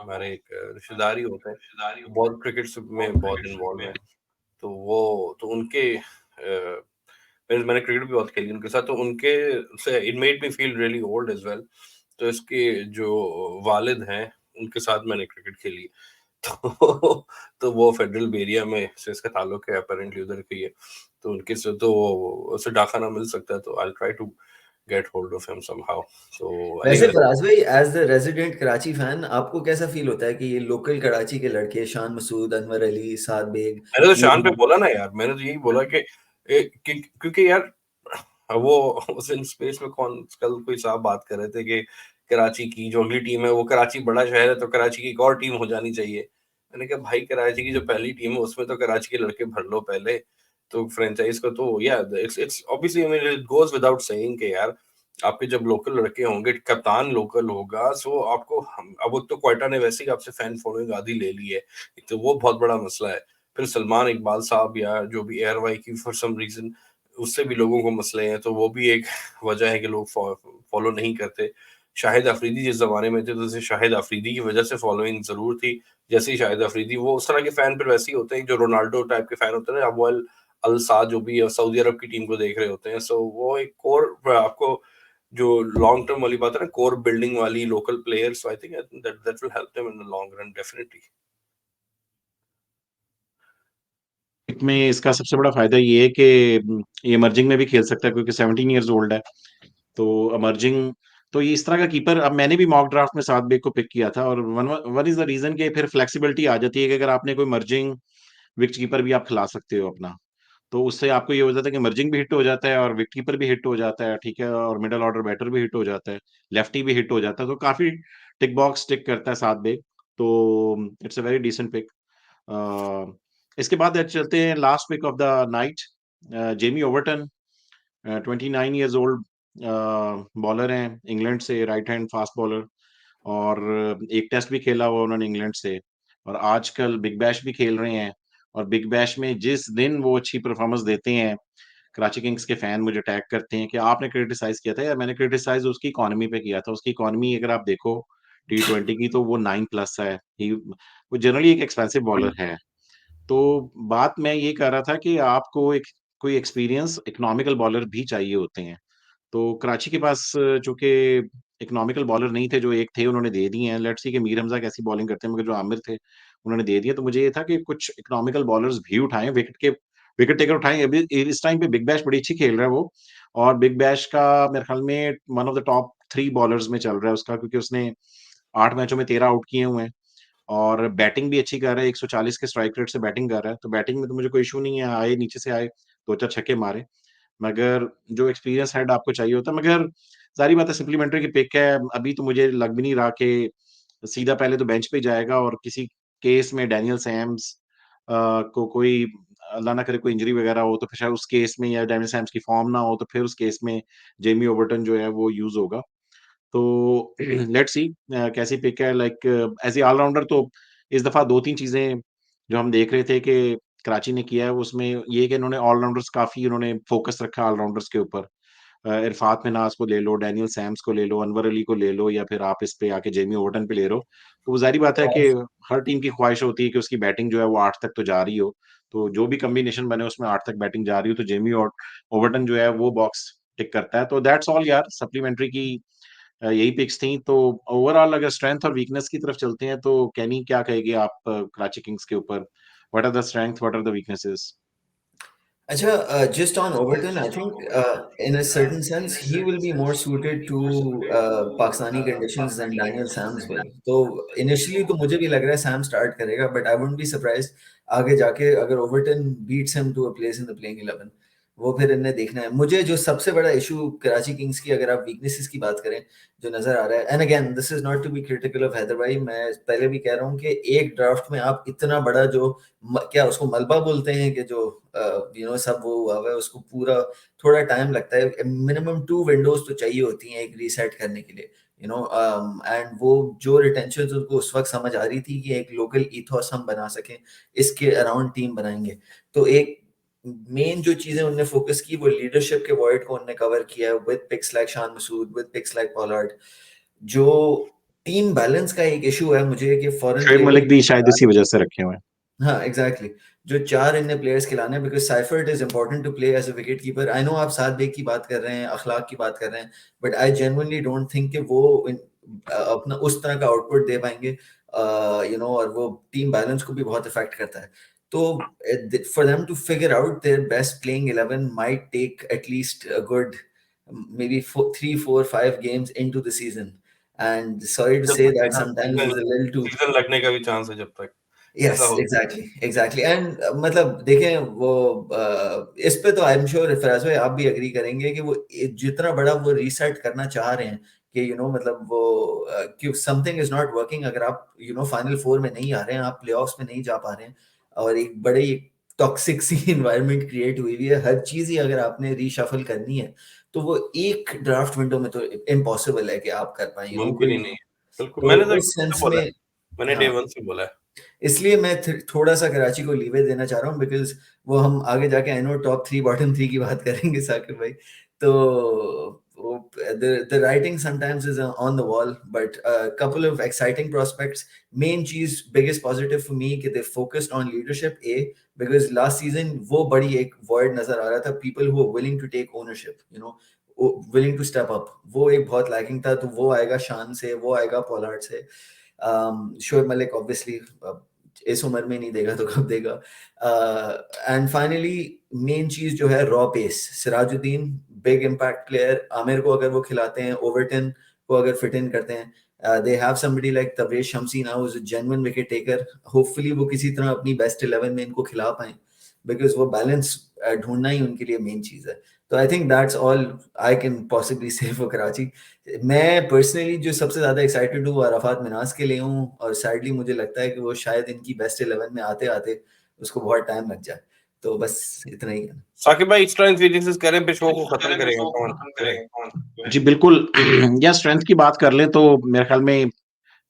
हमारे एक रिश्तेदार ही होते हैं, बहुत क्रिकेट में बहुत इन्वॉल्व है. तो वो तो उनके मैंने क्रिकेट भी बहुत खेली उनके साथ, तो उनके से it made me feel really old age well. तो इसके जो वालिद हैं उनके साथ मैंने क्रिकेट खेली. तो वो फेडरल बेरिया में से इसका ताल्लुक है, अपेरेंटली उधर की है. तो उनके से तो उसे डाका ना मिल सकता है, तो I try to get hold of him somehow. तो वैसे फराज भाई, as the resident Karachi fan, आपको कैसा फील होता है कि ये लोकल कराची के लड़के शान मसूद, अनवर अली, साद बेग, मैंने तो ये शान पे बोला ना यार, मैंने तो यही बोला कि क्योंकि यार वो उस इन स्पेस में कौन कल कोई साहब बात कर रहे थे कि कराची की जो अगली टीम है, वो कराची बड़ा शहर है तो कराची की एक और टीम हो जानी चाहिए. मैंने कहा भाई कराची की जो पहली टीम है उसमें तो कराची के लड़के भर लो पहले, तो फ्रेंचाइज को तो या it's obviously, I mean it goes without saying कि यार आपके जब लोकल लड़के होंगे, कप्तान लोकल होगा, सो आपको अब तो क्वेटा ने वैसे ही आपसे फैन फॉलोइंग आधी ले ली है, तो वो बहुत बड़ा मसला है. फिर सलमान इकबाल साहब या जो भी एयरवाई की फॉर सम रीजन उससे भी लोगों को मसले हैं, तो वो भी एक वजह है कि लोग फॉलो नहीं करते. शाहिद अफरीदी जिस जमाने में थे, तो जैसे शाहिद अफरीदी की वजह से फॉलोइंग जरूर थी. जैसे ही शाहिद अफरीदी, वो उस तरह के फैन फिर वैसे ही होते हैं जो रोनाल्डो टाइप के फैन होते हैं, अब वो अल साद जो भी सऊदी अरब की टीम को देख रहे होते हैं. सो वो एक कोर, आपको जो लॉन्ग टर्म वाली बात है ना, कोर बिल्डिंग वाली local players, I think that will help them in the long run definitely. में इसका सबसे बड़ा फायदा ये है कि ये इमर्जिंग में भी खेल सकता है, क्योंकि 17 ईयर्स ओल्ड है. तो इमर्जिंग, तो ये इस तरह का कीपर, अब मैंने भी मॉक ड्राफ्ट में साद बेग को पिक किया था, और वन इज द रीजन कि फिर फ्लेक्सिबिलिटी आ जाती है कि अगर आपने कोई इमर्जिंग विकेट कीपर भी आप खिला सकते हो अपना, तो उससे आपको ये हो जाता है कि इमर्जिंग भी हिट हो जाता है और विकेट कीपर भी हिट हो जाता है, ठीक है, और मिडल ऑर्डर बैटर भी हिट हो जाता है, लेफ्टी भी हिट हो जाता है. तो काफी टिक बॉक्स टिक करता है साद बेग. तो it's a very decent pick. इसके बाद चलते हैं last pick of the night, Jamie Overton, 29 years old bowler हैं, इंग्लैंड से, राइट हैंड फास्ट बॉलर, और एक टेस्ट भी खेला हुआ उन्होंने इंग्लैंड से, और आजकल बिग बैश भी खेल रहे हैं. और बिग बैश में जिस दिन वो अच्छी परफॉर्मेंस देते हैं, कराची किंग्स के फैन मुझे टैग करते हैं कि आपने क्रिटिसाइज किया था. यार मैंने क्रिटिसाइज उसकी इकोनॉमी पे किया था. उसकी इकोनॉमी अगर आप देखो, T20 की, तो वो 9+ है। वो जनरली एक एक्सपेंसिव बॉलर है। तो बात मैं ये कर रहा था कि आपको एक कोई एक्सपीरियंस इकोनॉमिकल बॉलर भी चाहिए होते हैं। तो कराची के पास चूँकि इकोनॉमिकल बॉलर नहीं थे, जो एक थे उन्होंने दे दिए हैं। लेट्स सी कि मीर हमज़ा कैसी बॉलिंग करते हैं, मगर जो आमिर थे उन्होंने दे दिया। तो मुझे ये था कि कुछ इकोनॉमिकल बॉलर्स भी उठाएँ, विकेट टेकर उठाएँ। अभी इस टाइम पे बिग बैश बड़ी अच्छी खेल रहा है वो, और बिग बैश का मेरे ख़्याल में one of the top 3 bowlers में चल रहा है उसका, क्योंकि उसने 8 मैचों में 13 आउट किए हुए हैं। और बैटिंग भी अच्छी कर रहा है, 140 के स्ट्राइक रेट से बैटिंग कर रहा है, तो बैटिंग में तो मुझे कोई इश्यू नहीं है, आए नीचे से आए, 2-4 छक्के मारे। मगर जो एक्सपीरियंस हेड आपको चाहिए होता है, मगर ज़ाहिर बात है सप्लीमेंट्री की पिक है, अभी तो मुझे लग भी नहीं रहा कि सीधा पहले तो बेंच पे जाएगा, और किसी केस में डैनियल सैम्स को कोई अल्लाह ना करे कोई इंजरी वगैरह हो, तो फिर शायद उस केस में, या डैनियल सैम्स की फॉर्म ना हो, तो फिर उस केस में जेमी ओवर्टन जो है वो यूज़ होगा। तो लेट्स सी कैसी पिक है, लाइक एज़ ए ऑलराउंडर। तो इस दफ़ा 2-3 चीज़ें जो हम देख रहे थे कि कराची ने किया है, उसमें ये है कि इन्होंने ऑलराउंडर्स काफ़ी उन्होंने फ़ोकस रखा ऑलराउंडर्स के ऊपर। इरफ़ात मिन्हाज को ले लो, डैनियल सैम्स को ले लो, अनवर अली को ले लो, या फिर आप इस पे आके जेमी ओवर्टन पे ले रहे हो। तो वो ज़ाहिर-सी बात है कि हर टीम की ख़्वाहिश होती है कि उसकी बैटिंग जो है वो 8 तक तो जा रही हो। तो जो भी कॉम्बिनेशन बने उसमें 8 तक बैटिंग जा रही हो, तो जेमी ओवर्टन जो है वो बॉक्स टिक करता है। तो दैट्स ऑल यार, सप्लीमेंट्री की यही पिक्स थी। तो ओवरऑल अगर स्ट्रेंथ और वीकनेस की तरफ चलते हैं, तो केनी क्या कहेंगे आप कराची किंग्स के ऊपर? What are the strength, what are the weaknesses? Acha, just on Overton, I think in a certain sense he will be more suited to Pakistani conditions than Daniel Sams will. तो initially तो मुझे भी लग रहा है Sam start करेगा, but I wouldn't be surprised आगे जाके अगर Overton beats him to a place in the playing 11, वो फिर इन्हें देखना है। मुझे जो सबसे बड़ा इशू कराची किंग्स की, अगर आप वीकनेसेस की बात करें, जो नजर आ रहा है, and again this is not to be critical of Haider भाई, मैं पहले भी कह रहा हूँ कि एक ड्राफ्ट में आप इतना बड़ा जो क्या उसको मलबा बोलते हैं कि जो सब वो हुआ हुआ है, उसको पूरा थोड़ा टाइम लगता है, मिनिमम 2 विंडोज तो चाहिए होती हैं एक रीसेट करने के लिए, एंड वो जो रिटेंशन उनको उस वक्त समझ आ रही थी कि एक लोकल इथोस हम बना सकें, इसके अराउंड टीम बनाएंगे। तो एक मेन जो चीजें उन्होंने फोकस की वो लीडरशिप के वॉइड को उन्होंने कवर किया with pics like Shan Masood, with pics like Pollard. जो टीम बैलेंस का एक इशू है मुझे कि फॉरेन शोएब प्लेयर्स मलिक भी शायद इसी वजह से रखे हुए हैं। हाँ एग्जैक्टली जो 4 इनने प्लेयर्स खिलाने हैं, because Seifert is important to play as a wicket keeper. I know आप सात बेग की बात कर रहे हैं, अखलाक की बात कर रहे हैं, but I genuinely don't think कि वो अपना उस तरह का आउटपुट दे पाएंगे, और वो टीम बैलेंस को भी बहुत इफेक्ट करता है। तो for them to figure out their best playing 11 might take at least a good maybe 3, 4, 5 games into the season, and sorry to जब say तक that sometimes is a little too season लगने का भी चांस है जब तक यस ऐसा हो। एग्जैक्टली एंड मतलब देखें वो इस पे तो आई एम श्योर फराज भाई आप भी एग्री करेंगे कि वो जितना बड़ा वो रीसेट करना चाह रहे हैं कि मतलब वो कि समथिंग इज नॉट वर्किंग, अगर आप फाइनल 4 में नहीं आ रहे हैं, आप प्लेऑफ्स में नहीं जा पा रहे हैं, और एक बड़े टॉक्सिक सी एनवायरनमेंट क्रिएट हुई हुई है, हर चीज ही अगर आपने रीशफल करनी है, तो वो एक ड्राफ्ट विंडो में तो इम्पॉसिबल है कि आप कर पाए, मुमकिन ही कोई। नहीं है। बिल्कुल, तो मैंने तो उस सेंस बोला में है, मैंने डे हाँ, 1 से बोला है। इसलिए मैं थोड़ा सा कराची को लीवे देना चाह रहा हूँ, बिकॉज वो हम आगे जाके आई नो टॉप 3 बॉटम 3 की बात करेंगे साकिब भाई। तो the writing sometimes is on the wall, but a couple of exciting prospects. Main चीज biggest positive for me कि they focused on leadership, because last season वो बड़ी एक void नजर आ रहा था, people who are willing to take ownership, willing to step up, वो एक बहुत lacking था। तो वो आएगा शान से, वो आएगा पोलार्ड से। शोएब मलिक ऑब्वियसली इस उम्र में नहीं देगा तो कब देगा। एंड फाइनली मेन चीज जो है raw pace, Sirajuddin big impact player, Amir को अगर वो खिलाते हैं, ओवर्टन को अगर फिट इन करते हैं, they have somebody like Tabraiz Shamsi now is a genuine wicket taker. Hopefully वो किसी तरह अपनी बेस्ट 11 में इनको खिला पाए, बिकॉज वो बैलेंस ढूंढना ही उनके लिए मेन चीज है। तो I think that's all I can possibly से फॉर कराची। मैं पर्सनली जो सबसे ज्यादा एक्साइटेड हूँ अराफात मिनाज के लिए हूँ, और सैडली मुझे लगता है कि वो शायद इनकी बेस्ट 11 में आते आते उसको बहुत टाइम लग जाए। तो बस इतना ही है। साकिब भाई स्ट्रेंथ वीकनेसेस करें पे शो को खत्म करेंगे, कौन करें? जी बिल्कुल। या स्ट्रेंथ की बात कर लें तो मेरे ख्याल में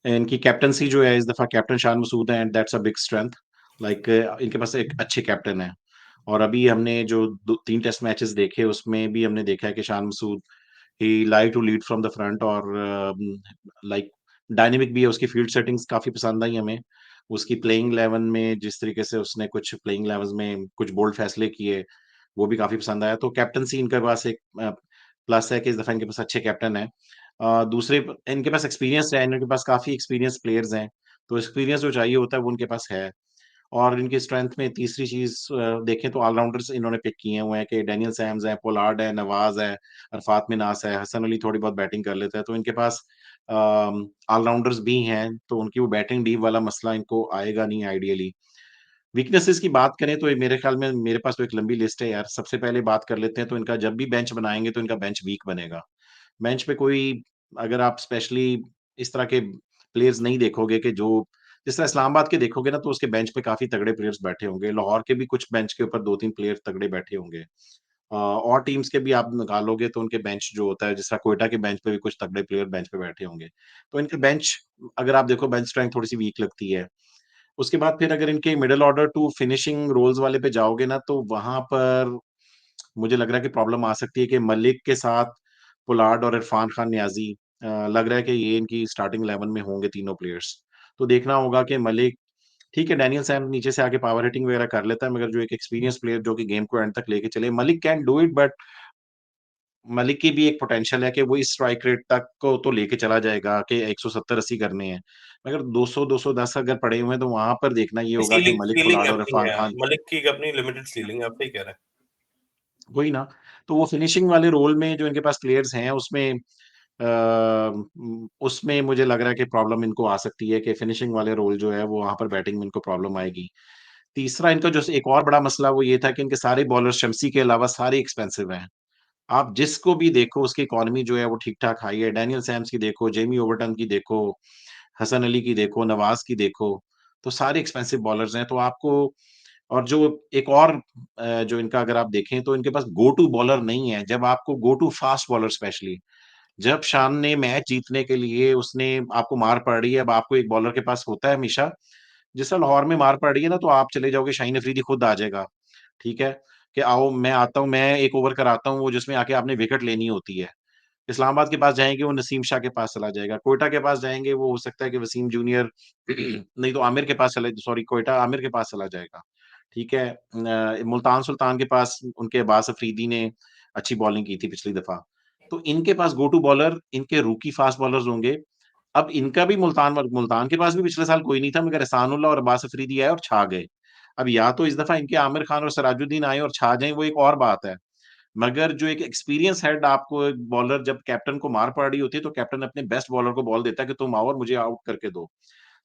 इनकी कैप्टेंसी जो है, इस दफा कैप्टन शान मसूद है, and that's a big strength. Like इनके पास एक अच्छे कैप्टन है। और अभी हमने जो 3 टेस्ट मैचेस देखे, उसमें भी हमने देखा है कि Shan Masood he like to lead from the front, और लाइक डायनेमिक भी है, उसकी फील्ड सेटिंग्स काफ़ी पसंद आई हमें। उसकी प्लेइंग 11 में जिस तरीके से उसने कुछ प्लेइंग 11 में कुछ बोल्ड फैसले किए, वो भी काफ़ी पसंद आया। तो कैप्टेंसी इनके पास एक प्लस है कि इस दफ़ा इनके पास अच्छे कैप्टन हैं। दूसरे इनके पास एक्सपीरियंस है, इनके पास काफ़ी एक्सपीरियंस प्लेयर्स हैं, तो एक्सपीरियंस जो चाहिए होता है वो उनके पास है। और इनकी स्ट्रेंथ में तीसरी चीज़ देखें तो ऑलराउंडर्स इन्होंने पिक किए हुए हैं कि डैनियल सैम्स है, पोलार्ड है, नवाज़ है, अरफात मिनास है, हसन अली थोड़ी बहुत बैटिंग कर लेता है, तो इनके पास ऑलराउंडर्स भी हैं, तो उनकी वो बैटिंग डीप वाला मसला इनको आएगा नहीं आइडियली। वीकनेसेस की बात करें तो ये मेरे ख्याल में मेरे पास तो एक लंबी लिस्ट है यार। सबसे पहले बात कर लेते हैं तो इनका जब भी बेंच बनाएँगे तो इनका बेंच वीक बनेगा। बेंच पे कोई अगर आप स्पेशली इस तरह के प्लेयर्स नहीं देखोगे कि जो जिस तरह इस्लामाबाद के देखोगे ना तो उसके बेंच पे काफ़ी तगड़े प्लेयर्स बैठे होंगे। लाहौर के भी कुछ बेंच के ऊपर 2-3 प्लेयर तगड़े बैठे होंगे। और टीम्स के भी आप निकालोगे तो उनके बेंच जो होता है जिस तरह क्वेटा के बेंच पे भी कुछ तगड़े प्लेयर बेंच पे बैठे होंगे। तो इनके बेंच अगर आप देखो बेंच स्ट्रेंथ थोड़ी-सी वीक लगती है। उसके बाद फिर अगर इनके middle order to finishing roles वाले पे जाओगे ना तो वहाँ पर मुझे लग रहा है कि प्रॉब्लम आ सकती है कि मलिक के साथ पोलार्ड और इरफान खान नियाज़ी लग रहा है कि ये इनकी स्टार्टिंग 11 में होंगे तीनों प्लेयर्स। तो देखना होगा कि मलिक ठीक है, डैनियल सैम नीचे से आके पावर हिटिंग वगैरह कर लेता है, मगर जो एक एक्सपीरियंस प्लेयर जो कि गेम को एंड तक लेके चले, Malik can do it but Malik की भी एक पोटेंशियल है कि वो इस स्ट्राइक रेट तक को तो लेके चला जाएगा कि 170-80 करने हैं। मगर 200-210 अगर पड़े हुए हैं, तो वहाँ पर देखना ये होगा कि सीलिंग मलिक, सीलिंग पोलार्ड और अपनी इरफान है, खान मलिक की एक अपनी लिमिटेड सीलिंग है, आप सही कह रहे हैं। वही ना, तो वो फिनिशिंग वाले रोल में जो इनके पास प्लेयर्स हैं, उसमें मुझे लग रहा है कि प्रॉब्लम इनको आ सकती है कि फिनिशिंग वाले रोल जो है, वो वहाँ पर बैटिंग में इनको प्रॉब्लम आएगी। तीसरा इनका जो एक और बड़ा मसला वो ये था कि इनके सारे बॉलर शम्सी के अलावा सारे एक्सपेंसिव हैं। आप जिसको भी देखो उसकी इकॉनमी जो है वो ठीक-ठाक हाई है। डैनियल सैम्स की देखो, जेमी ओवर्टन की देखो, हसन अली की देखो, नवाज़ की देखो, तो सारे एक्सपेंसिव बॉलर्स हैं। तो आपको और जो एक और जो इनका अगर आप देखें तो इनके पास गो टू बॉलर नहीं है। जब आपको go to fast bowler specially जब शान ने मैच जीतने के लिए उसने आपको मार पड़ रही है, अब आपको एक बॉलर के पास होता है हमेशा, जिस तरह लाहौर में मार पड़ रही है ना, तो आप चले जाओगे शाहीन अफरीदी खुद आ जाएगा, ठीक है? कि आओ मैं आता हूँ, मैं 1 ओवर कराता हूँ, वो जिसमें आके आपने विकेट लेनी होती है। इस्लामाबाद के पास जाएँगे, वो नसीम शाह के पास चला जाएगा। क्वेटा के पास जाएँगे, वो हो सकता है कि वसीम जूनियर नहीं तो आमिर के पास चले सॉरी क्वेटा आमिर के पास चला जाएगा, ठीक है? मुल्तान सुल्तान के पास उनके अब्बास अफरीदी ने अच्छी बॉलिंग की थी पिछली दफ़ा। तो इनके पास गो टू बॉलर, इनके रूकी फास्ट बॉलर्स होंगे। अब इनका भी मुल्तान के पास भी पिछले साल कोई नहीं था मगर एहसानुल्लाह और अब्बास अफरीदी आए और छा गए। अब या तो इस दफ़ा इनके आमिर खान और सिराजुद्दीन आएँ और छा जाएँ, वो एक और बात है। मगर जो एक एक्सपीरियंस हेड आपको एक बॉलर जब कैप्टन को मार पड़ रही होती है, तो कैप्टन अपने बेस्ट बॉलर को बॉल देता है कि तुम आओ और मुझे आउट करके दो।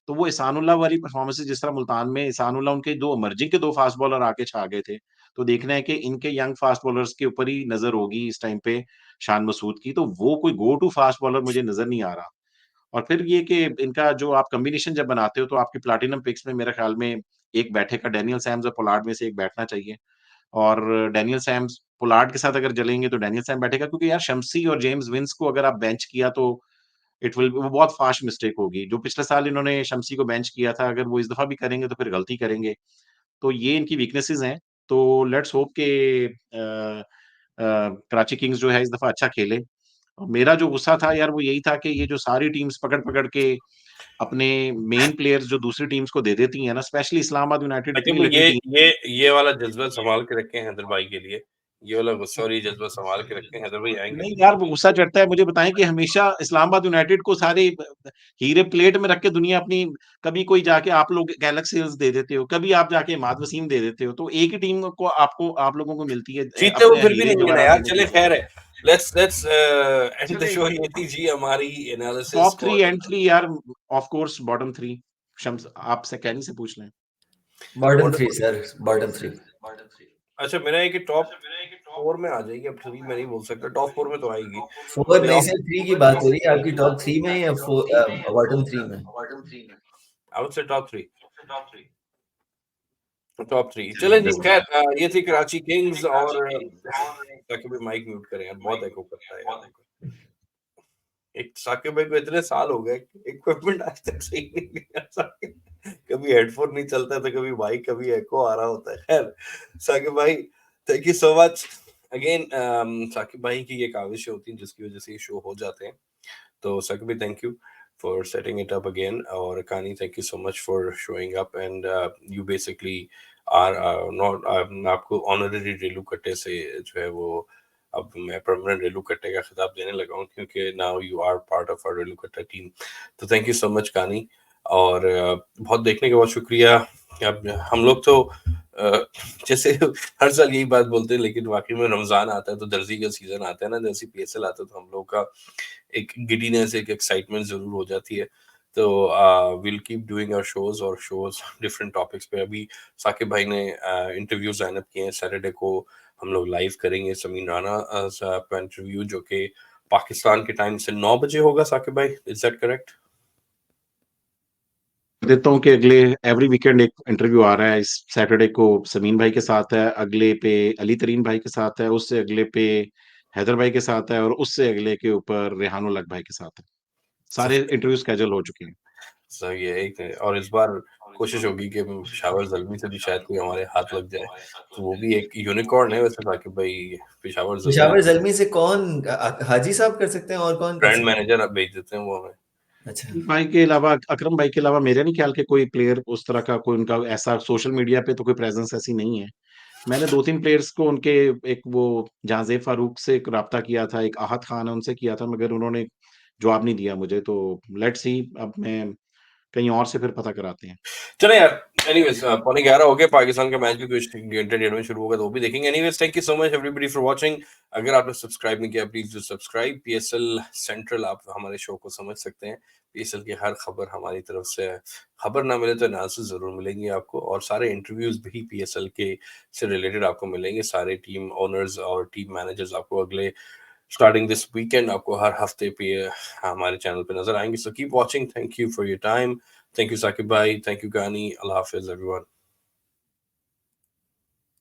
तो वो एहसानुल्लाह वाली परफॉर्मेंसेज़ जिस तरह मुल्तान में एहसानुल्लाह उनके 2 इमर्जिंग के 2 फास्ट बॉलर आके छा गए थे। तो देखना है कि इनके यंग फास्ट बॉलर्स के ऊपर ही नज़र होगी इस टाइम पे शान मसूद की, तो वो कोई गो टू फास्ट बॉलर मुझे नज़र नहीं आ रहा। और फिर ये कि इनका जो आप कॉम्बिनेशन जब बनाते हो, तो आपकी प्लैटिनम पिक्स में मेरे ख्याल में एक बैठेगा डैनियल सैम्स और पोलार्ड में से एक बैठना चाहिए। और डैनियल सैम्स पोलार्ड के साथ अगर जलेंगे तो डैनियल सैम बैठेगा क्योंकि यार शम्सी और जेम्स विंस को अगर आप बेंच किया तो इट विल वो बहुत फास्ट मिस्टेक होगी। जो पिछले साल इन्होंने शम्सी को बेंच किया था, अगर वो इस दफ़ा भी करेंगे तो फिर गलती करेंगे। तो ये इनकी वीकनेसेस हैं। तो लेट्स होप कि कराची किंग्स जो है इस दफ़ा अच्छा खेले। और मेरा जो गुस्सा था यार वो यही था कि ये जो सारी टीम्स पकड़-पकड़ के अपने मेन प्लेयर्स जो दूसरी टीम्स को दे देती हैं ना, स्पेशली इस्लामाबाद यूनाइटेड आई इतनी थिंक लिटिल टीम ये वाला जज़्बा सँभाल के रखें हैदर भाई के लिए। ये वाला गुस्सा और ये जज़्बा सँभाल के रखें, हैदर भाई आएँगे। नहीं यार, वो गुस्सा चढ़ता है। मुझे बताएँ कि हमेशा इस्लामाबाद यूनाइटेड को सारे हीरे प्लेट में रख के दुनिया अपनी कभी कोई जाके आप लोग गैलेक्सी हिल्स दे देते हो, कभी आप जाके इमाद वसीम दे देते हो। तो एक ही टीम को आपको आप लोगों को मिलती है जीते वो अपने फिर भी हीरे नहीं गिना जवाहरात यार, देने के चले लिए। खैर है। लेट्स एंड द शो यति जी हमारी एनालिसिस टॉप 3 और एंड 3 यार ऑफ कोर्स बॉटम 3 शम्स आपसे कैनी से पूछ लें। Bottom 3 sir, bottom 3। अच्छा मेरा है कि टॉप 4 में आ जाएगी, अब 3 मैं नहीं बोल सकता, टॉप 4 में तो आएगी। 4 नहीं प्लेऑफ सर, 3 की बात हो रही है आपकी, टॉप 3 में या बॉटम 3 में? I would say top 3। Top 3 चलें जी, खैर ये थी कराची किंग्स और ताकि भाई माइक म्यूट करें यार, बहुत एको करता है यार। एक साकिब भाई को इतने साल हो गए, इक्विपमेंट आज तक सही नहीं लिया साकिब। कभी हेडफोन नहीं चलता था, कभी माइक, कभी एको आ रहा होता है। खैर साकिब भाई thank you so much again. Saqib भाई की ये काविशें होती हैं जिसकी वजह से ये शो हो जाते हैं। तो साकिब भाई thank you. for setting it up again. और Kani, thank you so much for showing up, and you basically are not मैं आपको honorary रेलू कट्टे से जो है वो अब मैं परमानेंट रेलू कट्टे का खिताब देने लगा हूँ, क्योंकि now you are part of our रेलू कट्टा टीम. तो thank you so much Kani, और बहुत देखने के बाद शुक्रिया. अब हम लोग तो जैसे हर साल यही बात बोलते हैं, लेकिन वाकई में रमजान आता है तो दर्जी का सीजन आता है ना, जैसे PSL आता है तो हम लोग का एक गिडीनेस, एक एक्साइटमेंट जरूर हो जाती है. तो will keep doing our shows और शोज डिफरेंट टॉपिक्स पे. अभी साकिब भाई ने इंटरव्यू साइन अप किए हैं. सैटरडे को हम लोग लाइव करेंगे समीन राना साहब का इंटरव्यू, जो कि पाकिस्तान के टाइम से 9 बजे होगा. साकिब भाई, इज दैट करेक्ट? देता हूँ कि अगले एवरी वीकेंड एक इंटरव्यू आ रहा है. इस सैटरडे को समीन भाई के साथ है, अगले पे अली तरीन भाई के साथ है, उससे अगले पे हैदर भाई के साथ है, और उससे अगले के ऊपर रेहानुल हक भाई के साथ है. सारे इंटरव्यू स्केड्यूल हो चुके हैं. सही है. एक और इस बार कोशिश होगी कि पेशावर ज़ल्मी से भी शायद कोई हमारे हाथ लग जाए, तो वो भी एक यूनिकॉर्न है वैसे साकिब भाई. पेशावर पेशावर ज़ल्मी जल्मी से कौन, हाजी साहब कर सकते हैं, और कौन कर ब्रांड सकते मैनेजर अब भेज देते हैं वो हमें. हैं? अच्छा, भाई के अलावा, अकरम भाई के अलावा मेरे नहीं ख्याल के कोई प्लेयर उस तरह का, कोई उनका ऐसा सोशल मीडिया पे तो कोई प्रेजेंस ऐसी नहीं है. मैंने 2-3 प्लेयर्स को उनके, एक वो जहांजेब फारूक से एक राब्ता किया था, एक आहत खान है उनसे किया था, मगर उन्होंने जवाब नहीं दिया मुझे. तो लेट्स सी, अब मैं कहीं और से फिर पता कराते हैं. चले यार. एनीवेज 11:15 हो गए. पाकिस्तान का मैच भी कुछ घंटे डेढ़ में शुरू होगा तो वो भी देखेंगे. Anyways thank you so much everybody for watching. अगर आपने सब्सक्राइब नहीं किया please do subscribe. PSL central आप हमारे शो को समझ सकते हैं. PSL की हर खबर हमारी तरफ से है. खबर ना मिले तो एनालिसिस जरूर मिलेंगे आपको, और सारे इंटरव्यूज भी PSL के से रिलेटेड आपको मिलेंगे. सारे टीम ओनर्स और टीम मैनेजर्स आपको अगले स्टार्टिंग दिस वीकेंड आपको हर हफ्ते पे हमारे चैनल पे नजर आएंगे. So keep watching. Thank you for your time. Thank you, Sakib Bhai. Thank you, Gani. Allah Hafiz, everyone.